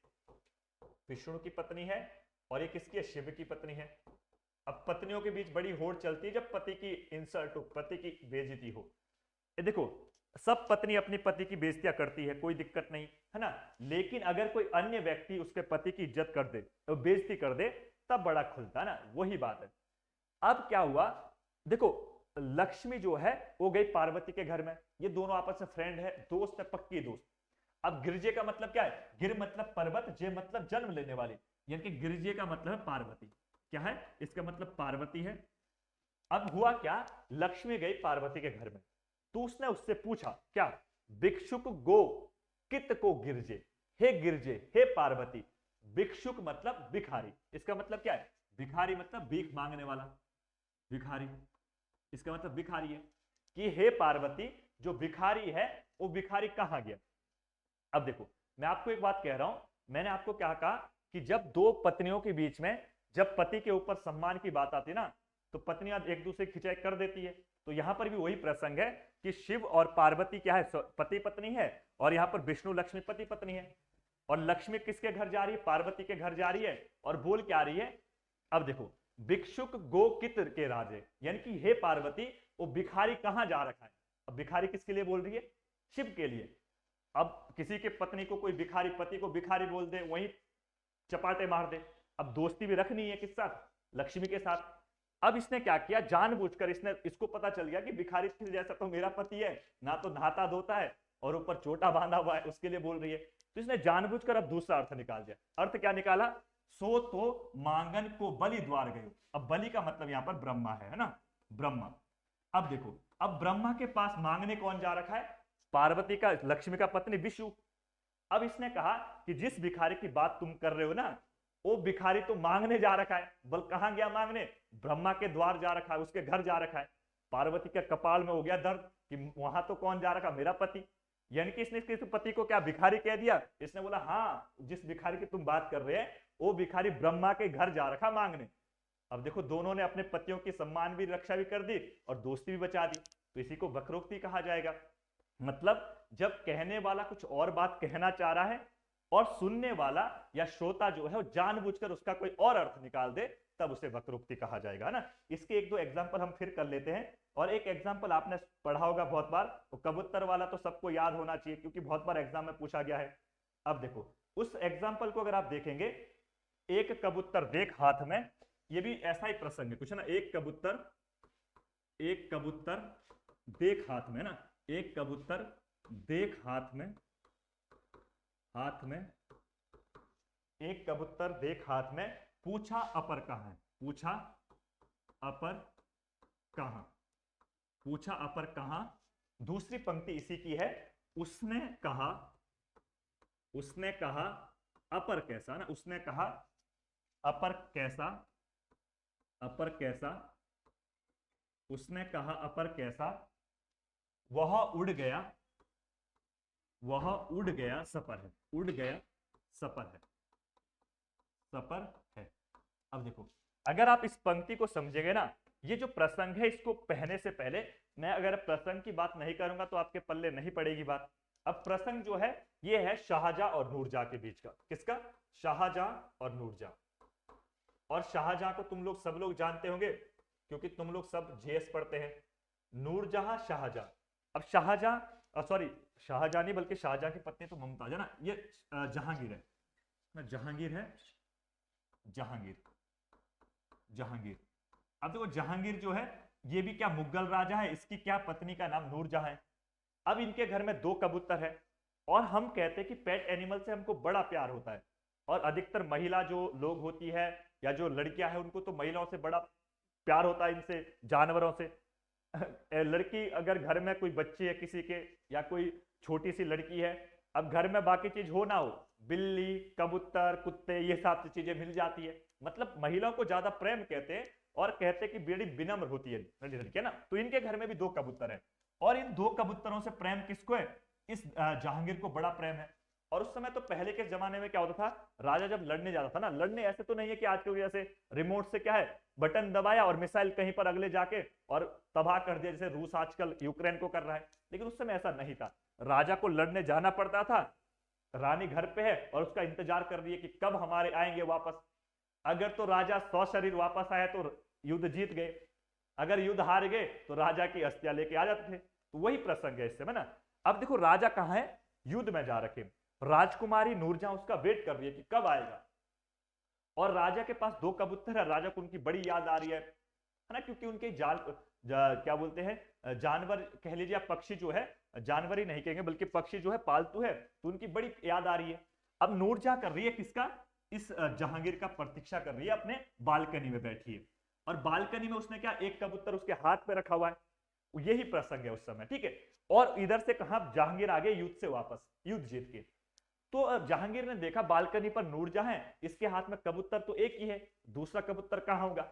विष्णु की पत्नी है, और ये किसकी है, शिव की पत्नी है। अब पत्नियों के बीच बड़ी होड़ चलती है जब पति की इंसल्ट हो, पति की बेइज्जती हो। ये देखो सब पत्नी अपने पति की बेइज्जतियां करती है, कोई दिक्कत नहीं है ना, लेकिन अगर कोई अन्य व्यक्ति उसके पति की इज्जत कर दे तो बेइज्जती कर दे तब बड़ा खुलता है ना, वही बात है। अब क्या हुआ, देखो लक्ष्मी जो है वो गई पार्वती के घर में, ये दोनों आपस में फ्रेंड है, दोस्त है, पक्की दोस्त। अब गिरजे का मतलब क्या है, गिर मतलब पर्वत, जे मतलब जन्म लेने वाली, यानी कि गिरजे का मतलब है पार्वती, क्या है इसका मतलब पार्वती है। अब हुआ क्या, लक्ष्मी गई पार्वती के घर में, तो उसने उससे पूछा क्या, भिक्षुक गो कित को गिरजे, हे गिरजे हे पार्वती, भिक्षुक मतलब भिखारी, इसका मतलब क्या है, भिखारी मतलब भीख मांगने वाला, भिखारी, इसका मतलब भिखारी है कि हे पार्वती जो भिखारी है वो भिखारी कहां गया। अब देखो मैं आपको एक बात कह रहा हूं, मैंने आपको क्या कहा कि जब दो पत्नियों के बीच में जब पति के ऊपर सम्मान की बात आती ना तो पत्नियां एक दूसरे की खिंचाई कर देती है, तो यहां पर भी वही प्रसंग है कि शिव और पार्वती क्या है, पति पत्नी है, और यहां पर विष्णु लक्ष्मी पति पत्नी है, और लक्ष्मी किसके घर जा रही है, पार्वती के घर जा रही है, और बोल क्या रही है। अब देखो भिक्षुक गोकित के राजे, यानी कि हे पार्वती वो भिखारी कहां जा रखा है। अब भिखारी किसके लिए बोल रही है, शिव के लिए। अब किसी के पत्नी को कोई भिखारी, पति को भिखारी बोल दे, वहीं चपाटे मार दे। अब दोस्ती भी रखनी है किस साथ, लक्ष्मी के साथ। अब इसने क्या किया, जानबूझकर इसने, इसको पता चल गया कि भिखारी जैसा तो मेरा पति है, ना तो नहाता धोता है और ऊपर चोटा बांधा हुआ है, उसके लिए बोल रही है, तो इसने जानबूझकर अब दूसरा अर्थ निकाल दिया। अर्थ क्या निकाला, सो तो मांगन को बलि द्वार गयो। अब बलि का मतलब यहां पर ब्रह्मा है ना, ब्रह्मा। अब देखो अब ब्रह्मा के पास मांगने कौन जा रखा है, पार्वती का, लक्ष्मी का पत्नी विष्णु। अब इसने कहा कि जिस भिखारी की बात तुम कर रहे हो ना वो भिखारी तो मांगने जा रखा है, बल कहां गया मांगने, ब्रह्मा के द्वार जा रखा है, उसके घर जा रखा है। पार्वती के कपाल में हो गया दर्द कि वहां तो कौन जा रखा, मेरा पति, यानी कि इसने इसके पति को क्या भिखारी कह दिया। इसने बोला हाँ जिस भिखारी की तुम बात कर रहे हैं वो भिखारी ब्रह्मा के घर जा रखा मांगने। अब देखो दोनों ने अपने पतियों की सम्मान भी, रक्षा भी कर दी और दोस्ती भी बचा दी, तो इसी को वक्रोक्ति कहा जाएगा। मतलब जब कहने वाला कुछ और बात कहना चाह रहा है और सुनने वाला या श्रोता जो है वो जानबूझकर उसका कोई और अर्थ निकाल दे तब उसे वक्रोक्ति कहा जाएगा ना। इसके एक दो एग्जांपल हम फिर कर लेते हैं, और एक एग्जांपल आपने पढ़ा होगा बहुत बार, वो कबूतर वाला तो सबको याद होना चाहिए क्योंकि बहुत बार एग्जाम में पूछा गया है। अब देखो उस एग्जाम्पल को अगर आप देखेंगे, एक कबूतर देख हाथ में, ये भी ऐसा ही प्रसंग है कुछ है ना, एक कबूतर देख हाथ में ना, एक कबूतर देख हाथ में, एक कबूतर देख हाथ में, पूछा अपर कहां है, पूछा अपर कहां, पूछा अपर कहां। दूसरी पंक्ति इसी की है, उसने कहा अपर कैसा ना, उसने कहा अपर कैसा, उसने कहा अपर कैसा, वह उड़ गया सपर है, उड़ गया सपर है। अब देखो अगर आप इस पंक्ति को समझेंगे ना, ये जो प्रसंग है इसको पढ़ने से पहले मैं अगर प्रसंग की बात नहीं करूंगा तो आपके पल्ले नहीं पड़ेगी बात। अब प्रसंग जो है ये है शाहजहां और नूरजहां के बीच का, किसका, शाहजहां और नूरजहां। और शाहजहां को तुम लोग सब लोग जानते होंगे क्योंकि तुम लोग सब जेएस पढ़ते हैं। नूरजहां शाहजहां, अब शाहजहां सॉरी शाहजहां नहीं बल्कि शाहजहां की पत्नी तो मुमताज है ना, ये जहांगीर है, जहांगीर है, जहांगीर। जहांगीर। अब देखो जहांगीर जो है ये भी क्या मुगल राजा है, इसकी क्या पत्नी का नाम नूरजहां है। अब इनके घर में 2 कबूतर है और हम कहते हैं कि पेट एनिमल से हमको बड़ा प्यार होता है और अधिकतर महिला जो लोग होती है या जो लड़कियां हैं उनको तो महिलाओं से बड़ा प्यार होता है इनसे, जानवरों से। लड़की अगर घर में कोई बच्ची है किसी के या कोई छोटी सी लड़की है, अब घर में बाकी चीज हो ना हो, बिल्ली कबूतर कुत्ते ये सब चीजें मिल जाती है, मतलब महिलाओं को ज्यादा प्रेम कहते हैं और कहते हैं कि बड़ी विनम्र होती है लड़की है ना। तो इनके घर में भी 2 कबूतर है और इन 2 कबूतरों से प्रेम किसको है, इस जहांगीर को बड़ा प्रेम है। और उस समय तो पहले के जमाने में क्या होता था, राजा जब लड़ने जाता था ना, लड़ने ऐसे तो नहीं है कि आज के जैसे रिमोट से क्या है बटन दबाया और मिसाइल कहीं पर अगले जाके और तबाह कर दिया जैसे रूस आजकल यूक्रेन को कर रहा है, लेकिन उस समय ऐसा नहीं था। राजा को लड़ने जाना पड़ता था, रानी घर पे है और उसका इंतजार कर रही है कि कब हमारे आएंगे वापस। अगर तो राजा 100 शरीर वापस आया तो युद्ध जीत गए, अगर युद्ध हार गए तो राजा की अस्थियां लेके आ जाते थे। तो वही प्रसंग है इससे ना। अब देखो राजा कहां है, युद्ध में जा रखे, राजकुमारी नूरजहां उसका वेट कर रही है कि कब आएगा। और राजा के पास 2 कबूतर है, राजा को उनकी बड़ी याद आ रही है ना, क्योंकि उनके क्या बोलते हैं जानवर कह लीजिए, पक्षी जो है, जानवर ही नहीं कहेंगे बल्कि पक्षी जो है पालतू है, तो उनकी बड़ी याद आ रही है। अब नूरजहां कर रही है किसका, इस जहांगीर का प्रतीक्षा कर रही है, अपने बालकनी में बैठी है और बालकनी में उसने क्या, एक कबूतर उसके हाथ पे रखा हुआ है। यही प्रसंग है उस समय, ठीक है। और इधर से कहा जहांगीर आगे युद्ध से वापस, युद्ध जीत के। तो जहांगीर ने देखा बालकनी पर नूरजहां है, इसके हाथ में कबूतर तो एक ही है, दूसरा कबूतर कहां होगा।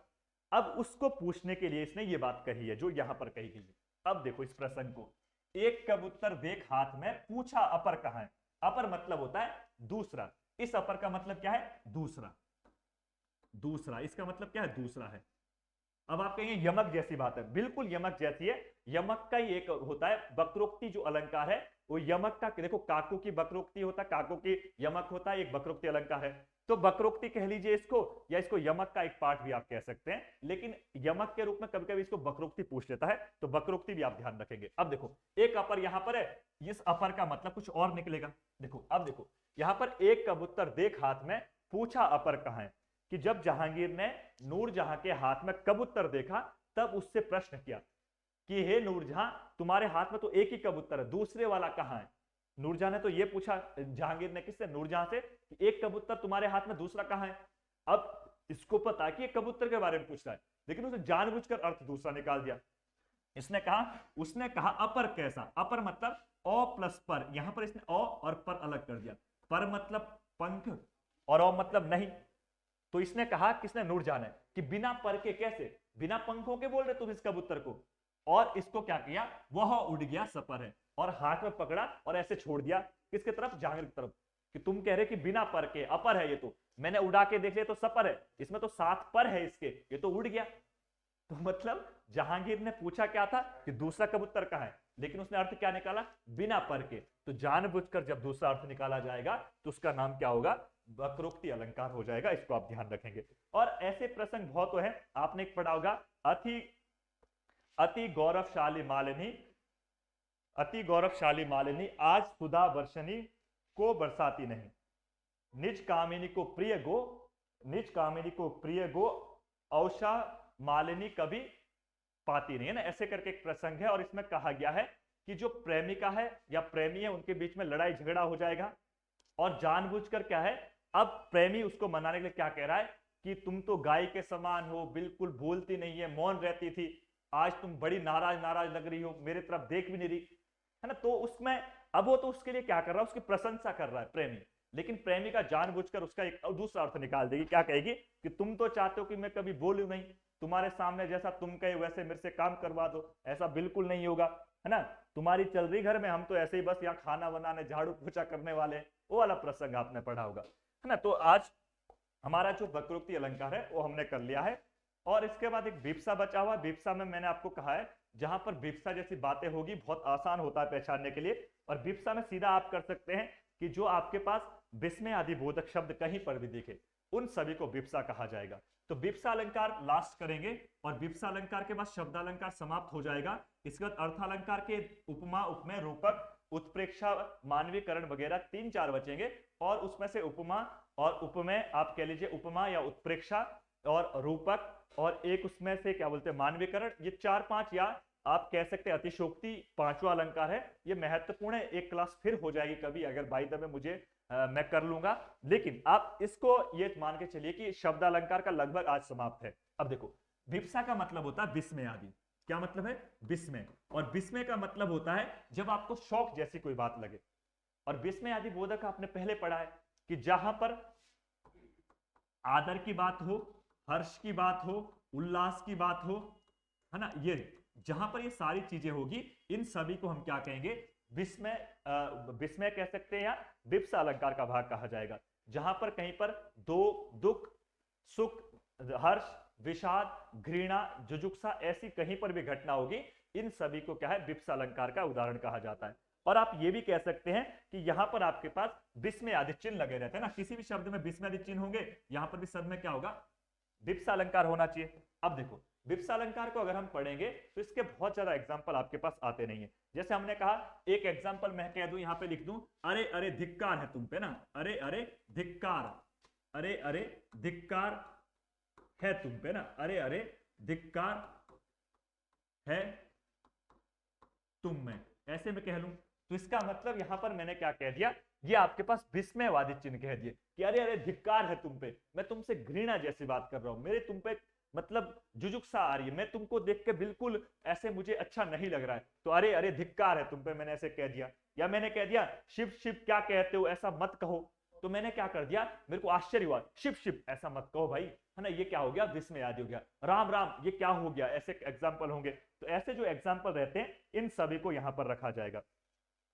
अब उसको पूछने के लिए इसने ये बात कही है जो यहां पर कही गई है। अब देखो इस प्रसंग को, एक कबूतर देख हाथ में, पूछा अपर कहां है। अपर मतलब होता है दूसरा, इस अपर का मतलब क्या है, दूसरा। दूसरा इसका मतलब क्या है, दूसरा है। अब आप कहेंगे यमक जैसी बात है, बिल्कुल यमक जैसी है। यमक का ही एक होता है वक्रोक्ति जो अलंकार है, वो यमक का, देखो काकू की वक्रोक्ति होता है, काकू की यमक होता है, एक वक्रोक्ति अलंकार है। तो वक्रोक्ति कह लीजिए इसको, या इसको यमक का एक पार्ट भी आप कह सकते हैं, लेकिन यमक के रूप में कभी कभी इसको वक्रोक्ति पूछ लेता है, तो वक्रोक्ति भी आप ध्यान रखेंगे। अब देखो एक अपर यहां पर है, इस अपर का मतलब कुछ और निकलेगा। देखो अब देखो यहां पर एक कबूतर देख हाथ में, पूछा अपर कहां है, कि जब जहांगीर ने नूरजहां के हाथ में कबूतर देखा तब उससे प्रश्न किया कि हे नूरजहां, तुम्हारे हाथ में तो एक ही कबूतर है, दूसरे वाला कहां है। नूरजहां ने तो ये पूछा, जहांगीर ने किससे, नूरजहां से, कि एक कबूतर तुम्हारे हाथ में, दूसरा कहां है। अब इसको पता है कि ये कबूतर के बारे में पूछ रहा है, लेकिन उसने जानबूझकर अर्थ दूसरा निकाल दिया। उसने कहा अपर कैसा, अपर मतलब ओ प्लस पर, यहां पर इसने ओ और पर अलग कर दिया। पर मतलब पंख और ओ मतलब नहीं। तो इसने कहा, किसने, नूरजहां ने, कि बिना पर के कैसे, बिना पंखों के बोल रहे तुम इस कबूतर को। और इसको क्या किया, वह उड़ गया सपर है, और हाथ में पकड़ा और ऐसे छोड़ दिया किसके तरफ, जहांगीर की तरफ, कि तुम कह रहे कि बिना पर के, अपर है ये, तो मैंने उड़ा के देख लिया तो सपर है, इसमें तो 7 पर है इसके, ये तो उड़ गया। तो मतलब जहांगीर ने पूछा क्या था कि दूसरा कबूतर कहां है, लेकिन उसने अर्थ क्या निकाला, बिना पर के। तो जानबूझकर जब दूसरा अर्थ निकाला जाएगा तो उसका नाम क्या होगा, वक्रोक्ति अलंकार हो जाएगा। इसको आप ध्यान रखेंगे। और ऐसे प्रसंग बहुत है, आपने एक पढ़ा होगा, अति गौरवशाली मालिनी, अति गौरवशाली मालिनी आज सुधा वर्षणी को बरसाती नहीं, निज कामिनी को प्रिय गो, निज कामिनी को प्रिय गो औषा मालिनी कभी पाती नहीं है ना। ऐसे करके एक प्रसंग है और इसमें कहा गया है कि जो प्रेमिका है या प्रेमी है उनके बीच में लड़ाई झगड़ा हो जाएगा, और जानबूझकर क्या है, अब प्रेमी उसको मनाने के लिए क्या कह रहा है कि तुम तो गाय के समान हो, बिल्कुल बोलती नहीं है, मौन रहती थी, आज तुम बड़ी नाराज नाराज लग रही हो, मेरे तरफ देख भी नहीं रही है ना। तो उसमें अब वो तो उसके लिए क्या कर रहा है, उसकी प्रशंसा कर रहा है प्रेमी, लेकिन प्रेमिका जानबूझकर उसका एक दूसरा अर्थ निकाल देगी। क्या कहेगी कि तुम तो चाहते हो कि मैं कभी बोलूं नहीं, तुम्हारे सामने जैसा तुम कहे वैसे मेरे से काम करवा दो, ऐसा बिल्कुल नहीं होगा है ना, तुम्हारी चल रही घर में, हम तो ऐसे ही बस यहाँ खाना बनाने झाड़ू पोछा करने वाले, वो वाला प्रसंग आपने पढ़ा होगा है ना। तो आज हमारा जो वक्रोक्ति अलंकार है वो हमने कर लिया है। और इसके बाद एक विप्सा बचा हुआ। विप्सा में मैंने आपको कहा है जहां पर विप्सा जैसी बातें होगी बहुत आसान होता है पहचानने के लिए। और विप्सा में सीधा आप कर सकते हैं कि जो आपके पास विस्मय आदि बोधक शब्द कहीं पर भी दिखे उन सभी को विप्सा कहा जाएगा। तो विप्सा अलंकार लास्ट करेंगे और विप्सा अलंकार के बाद शब्दालंकार समाप्त हो जाएगा। इसके बाद अर्थालंकार के उपमा, उपमेय, रूपक, उत्प्रेक्षा, मानवीकरण वगैरह 3-4 बचेंगे और उसमें से उपमा और उपमेय आप कह लीजिए, उपमा या उत्प्रेक्षा और रूपक और एक उसमें से क्या बोलते हैं मानवीकरण। ये 4-5 या आप कह सकते हैं अतिशोक्ति पांचवा अलंकार है। ये महत्वपूर्ण है, एक क्लास फिर हो जाएगी कभी अगर बाय द वे मुझे मैं कर लूंगा। लेकिन आप इसको ये मान के चलिए कि शब्द अलंकार का लगभग आज समाप्त है। अब देखो, विप्सा का मतलब होता है विस्मय आदि। क्या मतलब है? विस्मय। और विस्मय का मतलब होता है जब आपको शौक जैसी कोई बात लगे। और विस्मय आदि बोधक आपने पहले पढ़ा है कि जहां पर आदर की बात हो, हर्ष की बात हो, उल्लास की बात हो, है ना, ये जहां पर ये सारी चीजें होगी, इन सभी को हम क्या कहेंगे? विस्मय। विस्मय कह सकते हैं या विप्सा अलंकार का भाग कहा जाएगा। जहां पर कहीं पर दो दुख, सुख, हर्ष, विषाद, घृणा, जुजुक्सा ऐसी कहीं पर भी घटना होगी, इन सभी को क्या है? विप्सा अलंकार का उदाहरण कहा जाता है। और आप ये भी कह सकते हैं कि यहां पर आपके पास विस्मय आदि चिन्ह लगे रहते हैं ना, किसी भी शब्द में विस्मय आदि चिन्ह होंगे, यहां पर भी शब्द में क्या होगा? विप्सा अलंकार होना चाहिए। अब देखो, विप्सा अलंकार को अगर हम पढ़ेंगे तो इसके बहुत ज्यादा एग्जांपल आपके पास आते नहीं है। जैसे हमने कहा, एक एग्जांपल मैं कह दूं, यहां पे लिख दूं, अरे अरे धिक्कार है तुम पे ना, अरे अरे धिक्कार, अरे अरे धिक्कार है तुम पे ना, अरे अरे धिक्कार है तुम में, ऐसे में कह लूं तो इसका मतलब यहां पर मैंने क्या कह दिया? ये आपके पास विस्मयवादी चिन्ह कह दिए कि अरे अरे धिक्कार है तुम पे, मैं तुमसे घृणा जैसी बात कर रहा हूं, मेरे तुम पे मतलब जुजुक्सा आ रही है, मैं तुमको देख के बिल्कुल ऐसे मुझे अच्छा नहीं लग रहा है, तो अरे अरे धिक्कार है तुम पे, मैंने ऐसे कह दिया। या मैंने कह दिया शिव शिव क्या कहते हो, ऐसा मत कहो, तो मैंने क्या कर दिया? मेरे को आश्चर्य हुआ, शिव शिव ऐसा मत कहो भाई, है ना, ये क्या हो गया? विस्मय आदि हो गया। राम राम ये क्या हो गया? ऐसे एग्जाम्पल होंगे। तो ऐसे जो एग्जाम्पल रहते हैं इन सभी को यहां पर रखा जाएगा।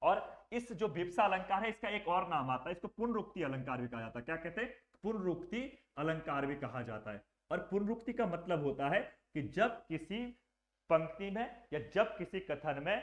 और इस जो विप्सा अलंकार है, इसका एक और नाम आता है, इसको पुनरुक्ति अलंकार भी कहा जाता है। क्या कहते हैं? पुनरुक्ति अलंकार भी कहा जाता है। और पुनरुक्ति का मतलब होता है कि जब किसी पंक्ति में या जब किसी कथन में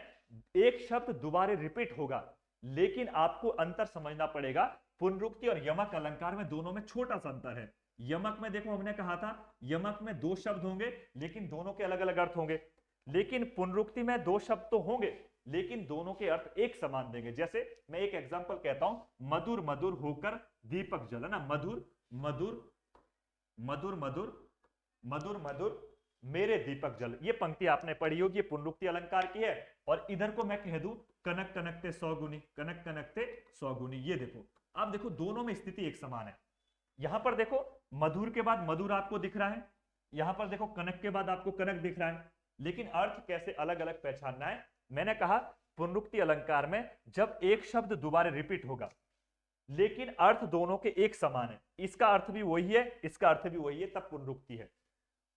एक शब्द दोबारा रिपीट होगा, लेकिन आपको अंतर समझना पड़ेगा। पुनरुक्ति और यमक अलंकार में दोनों में छोटा सा अंतर है। यमक में देखो, हमने कहा था यमक में दो शब्द होंगे लेकिन दोनों के अलग अलग अर्थ होंगे, लेकिन पुनरुक्ति में दो शब्द तो होंगे लेकिन दोनों के अर्थ एक समान देंगे। जैसे मैं एक एग्जांपल कहता हूं, मधुर मधुर होकर दीपक जल, है ना, मधुर मधुर मधुर मधुर मधुर मधुर मेरे दीपक जल, ये पंक्ति आपने पढ़ी होगी, ये पुनरुक्ति अलंकार की है। और इधर को मैं कह दूं कनक कनकते सौगुनी, कनक कनकते सौगुनी, ये देखो, आप देखो दोनों में स्थिति एक समान है। यहां पर देखो मधुर के बाद मधुर आपको दिख रहा है, यहां पर देखो कनक के बाद आपको कनक दिख रहा है, लेकिन अर्थ कैसे अलग अलग पहचानना है। मैंने कहा पुनरुक्ति अलंकार में जब एक शब्द दोबारा रिपीट होगा लेकिन अर्थ दोनों के एक समान है, इसका अर्थ भी वही है, इसका अर्थ भी वही है, तब पुनरुक्ति है।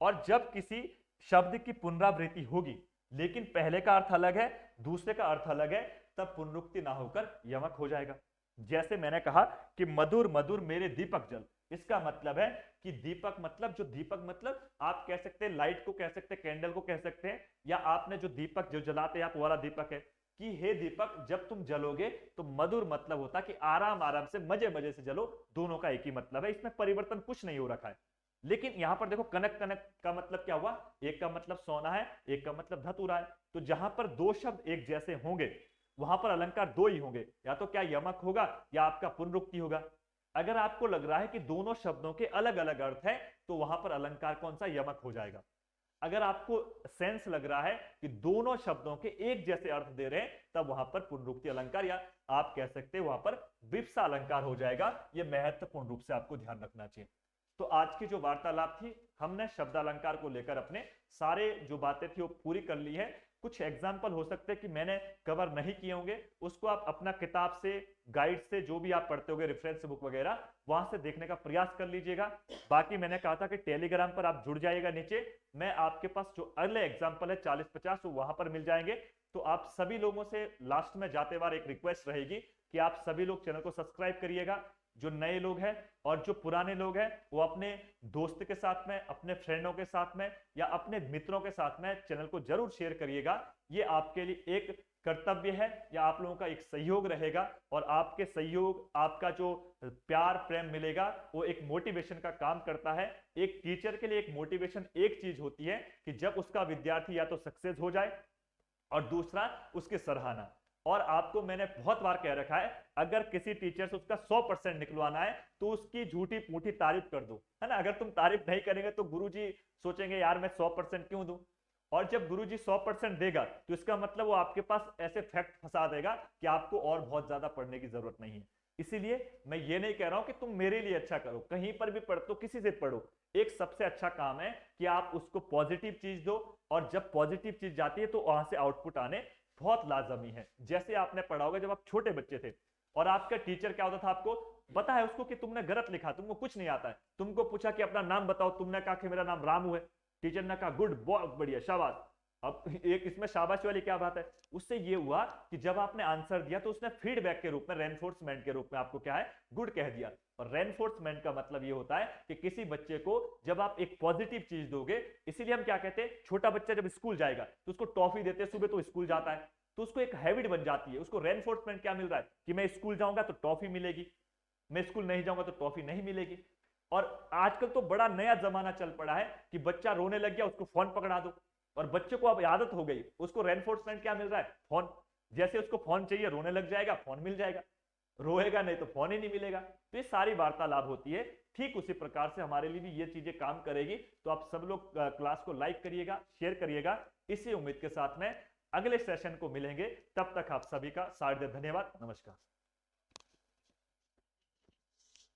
और जब किसी शब्द की पुनरावृत्ति होगी लेकिन पहले का अर्थ अलग है, दूसरे का अर्थ अलग है, तब पुनरुक्ति ना होकर यमक हो जाएगा। जैसे मैंने कहा कि मधुर मधुर मेरे दीपक जल, इसका मतलब है कि दीपक मतलब, जो दीपक मतलब आप कह सकते हैं लाइट को कह सकते हैं, कैंडल को कह सकते हैं, या आपने जो दीपक जो जलाते हैं आप, वाला दीपक है कि हे दीपक जब तुम जलोगे तो मधुर मतलब होता कि आराम आराम से मजे मजे से जलो, दोनों का एक ही मतलब है, इसमें परिवर्तन कुछ नहीं हो रखा है। लेकिन यहां पर देखो कनक कनक का मतलब क्या हुआ? एक का मतलब सोना है, एक का मतलब धतूरा है। तो जहां पर दो शब्द एक जैसे होंगे वहां पर अलंकार दो ही होंगे, या तो क्या यमक होगा या आपका पुनरुक्ति होगा। अगर आपको लग रहा है कि दोनों शब्दों के अलग अलग अर्थ है तो वहां पर अलंकार कौन सा? यमक हो जाएगा। अगर आपको सेंस लग रहा है कि दोनों शब्दों के एक जैसे अर्थ दे रहे हैं तब वहां पर पुनरुक्ति अलंकार, या आप कह सकते हैं वहां पर विप्सा अलंकार हो जाएगा। यह महत्वपूर्ण रूप से आपको ध्यान रखना चाहिए। तो आज की जो वार्तालाप थी, हमने शब्द अलंकार को लेकर अपने सारे जो बातें थी वो पूरी कर ली है। कुछ एग्जाम्पल हो सकते हैं कि मैंने कवर नहीं किए होंगे, उसको आप अपना किताब से, गाइड से, जो भी आप पढ़ते होंगे, रेफरेंस बुक वगैरह, वहां से देखने का प्रयास कर लीजिएगा। बाकी मैंने कहा था कि टेलीग्राम पर आप जुड़ जाइएगा, नीचे मैं आपके पास जो अगले एग्जाम्पल है 40-50 वहां पर मिल जाएंगे। तो आप सभी लोगों से लास्ट में जाते बार एक रिक्वेस्ट रहेगी कि आप सभी लोग चैनल को सब्सक्राइब करिएगा, जो नए लोग हैं, और जो पुराने लोग हैं वो अपने दोस्त के साथ में, अपने फ्रेंडों के साथ में या अपने मित्रों के साथ में चैनल को जरूर शेयर करिएगा। ये आपके लिए एक कर्तव्य है या आप लोगों का एक सहयोग रहेगा, और आपके सहयोग, आपका जो प्यार प्रेम मिलेगा वो एक मोटिवेशन का काम करता है। एक टीचर के लिए एक मोटिवेशन एक चीज होती है कि जब उसका विद्यार्थी या तो सक्सेस हो जाए और दूसरा उसकी सराहना। और आपको मैंने बहुत बार कह रखा है, अगर किसी टीचर से उसका 100% निकलवाना है तो उसकी झूठी मूठी तारीफ कर दो, है ना। अगर तुम तारीफ नहीं करेंगे तो गुरुजी सोचेंगे यार मैं 100% क्यों दूं। और जब गुरुजी 100% देगा तो इसका मतलब वो आपके पास ऐसे फैक्ट फंसा देगा कि आपको और बहुत ज्यादा पढ़ने की जरूरत नहीं है। इसीलिए मैं ये नहीं कह रहा हूं कि तुम मेरे लिए अच्छा करो, कहीं पर भी पढ़ो तो किसी से पढ़ो, एक सबसे अच्छा काम है कि आप उसको पॉजिटिव चीज दो, और जब पॉजिटिव चीज जाती है तो वहां से आउटपुट आने बहुत लाजमी है। जैसे आपने पढ़ा होगा जब आप छोटे बच्चे थे और आपका टीचर क्या होता था, आपको पता है उसको कि तुमने गलत लिखा, तुमको कुछ नहीं आता है, तुमको पूछा कि अपना नाम बताओ, तुमने कहा कि मेरा नाम रामू है, टीचर ने कहा गुड, बहुत बढ़िया, शाबाश। अब एक इसमें शाबाश वाली क्या बात है, उससे ये हुआ कि जब आपने आंसर दिया तो उसने फीडबैक के रूप में, रेनफोर्समेंट के रूप में आपको क्या है, गुड कह दिया। और रेनफोर्समेंट का मतलब ये होता है कि किसी बच्चे को जब आप एक पॉजिटिव चीज दोगे, इसीलिए हम क्या कहते हैं, छोटा बच्चा जब स्कूल जाएगा तो उसको टॉफी देते हैं, सुबह तो स्कूल जाता है तो उसको एक हैबिट बन जाती है, उसको रेनफोर्समेंट क्या मिल रहा है कि मैं स्कूल जाऊंगा तो टॉफी मिलेगी, मैं स्कूल नहीं जाऊंगा तो टॉफी नहीं मिलेगी। और आजकल तो बड़ा नया जमाना चल पड़ा है कि बच्चा रोने लग गया उसको फोन पकड़ा दो, और बच्चे को अब आदत हो गई, उसको रेनफोर्समेंट क्या मिल रहा है, फोन। जैसे उसको फोन चाहिए, रोने लग जाएगा, फोन मिल जाएगा, रोएगा नहीं तो फोन ही नहीं मिलेगा। तो ये सारी वार्तालाप होती है। ठीक उसी प्रकार से हमारे लिए भी ये चीजें काम करेगी। तो आप सब लोग क्लास को लाइक करिएगा, शेयर करिएगा, इसी उम्मीद के साथ में अगले सेशन को मिलेंगे। तब तक आप सभी का सादर धन्यवाद, नमस्कार।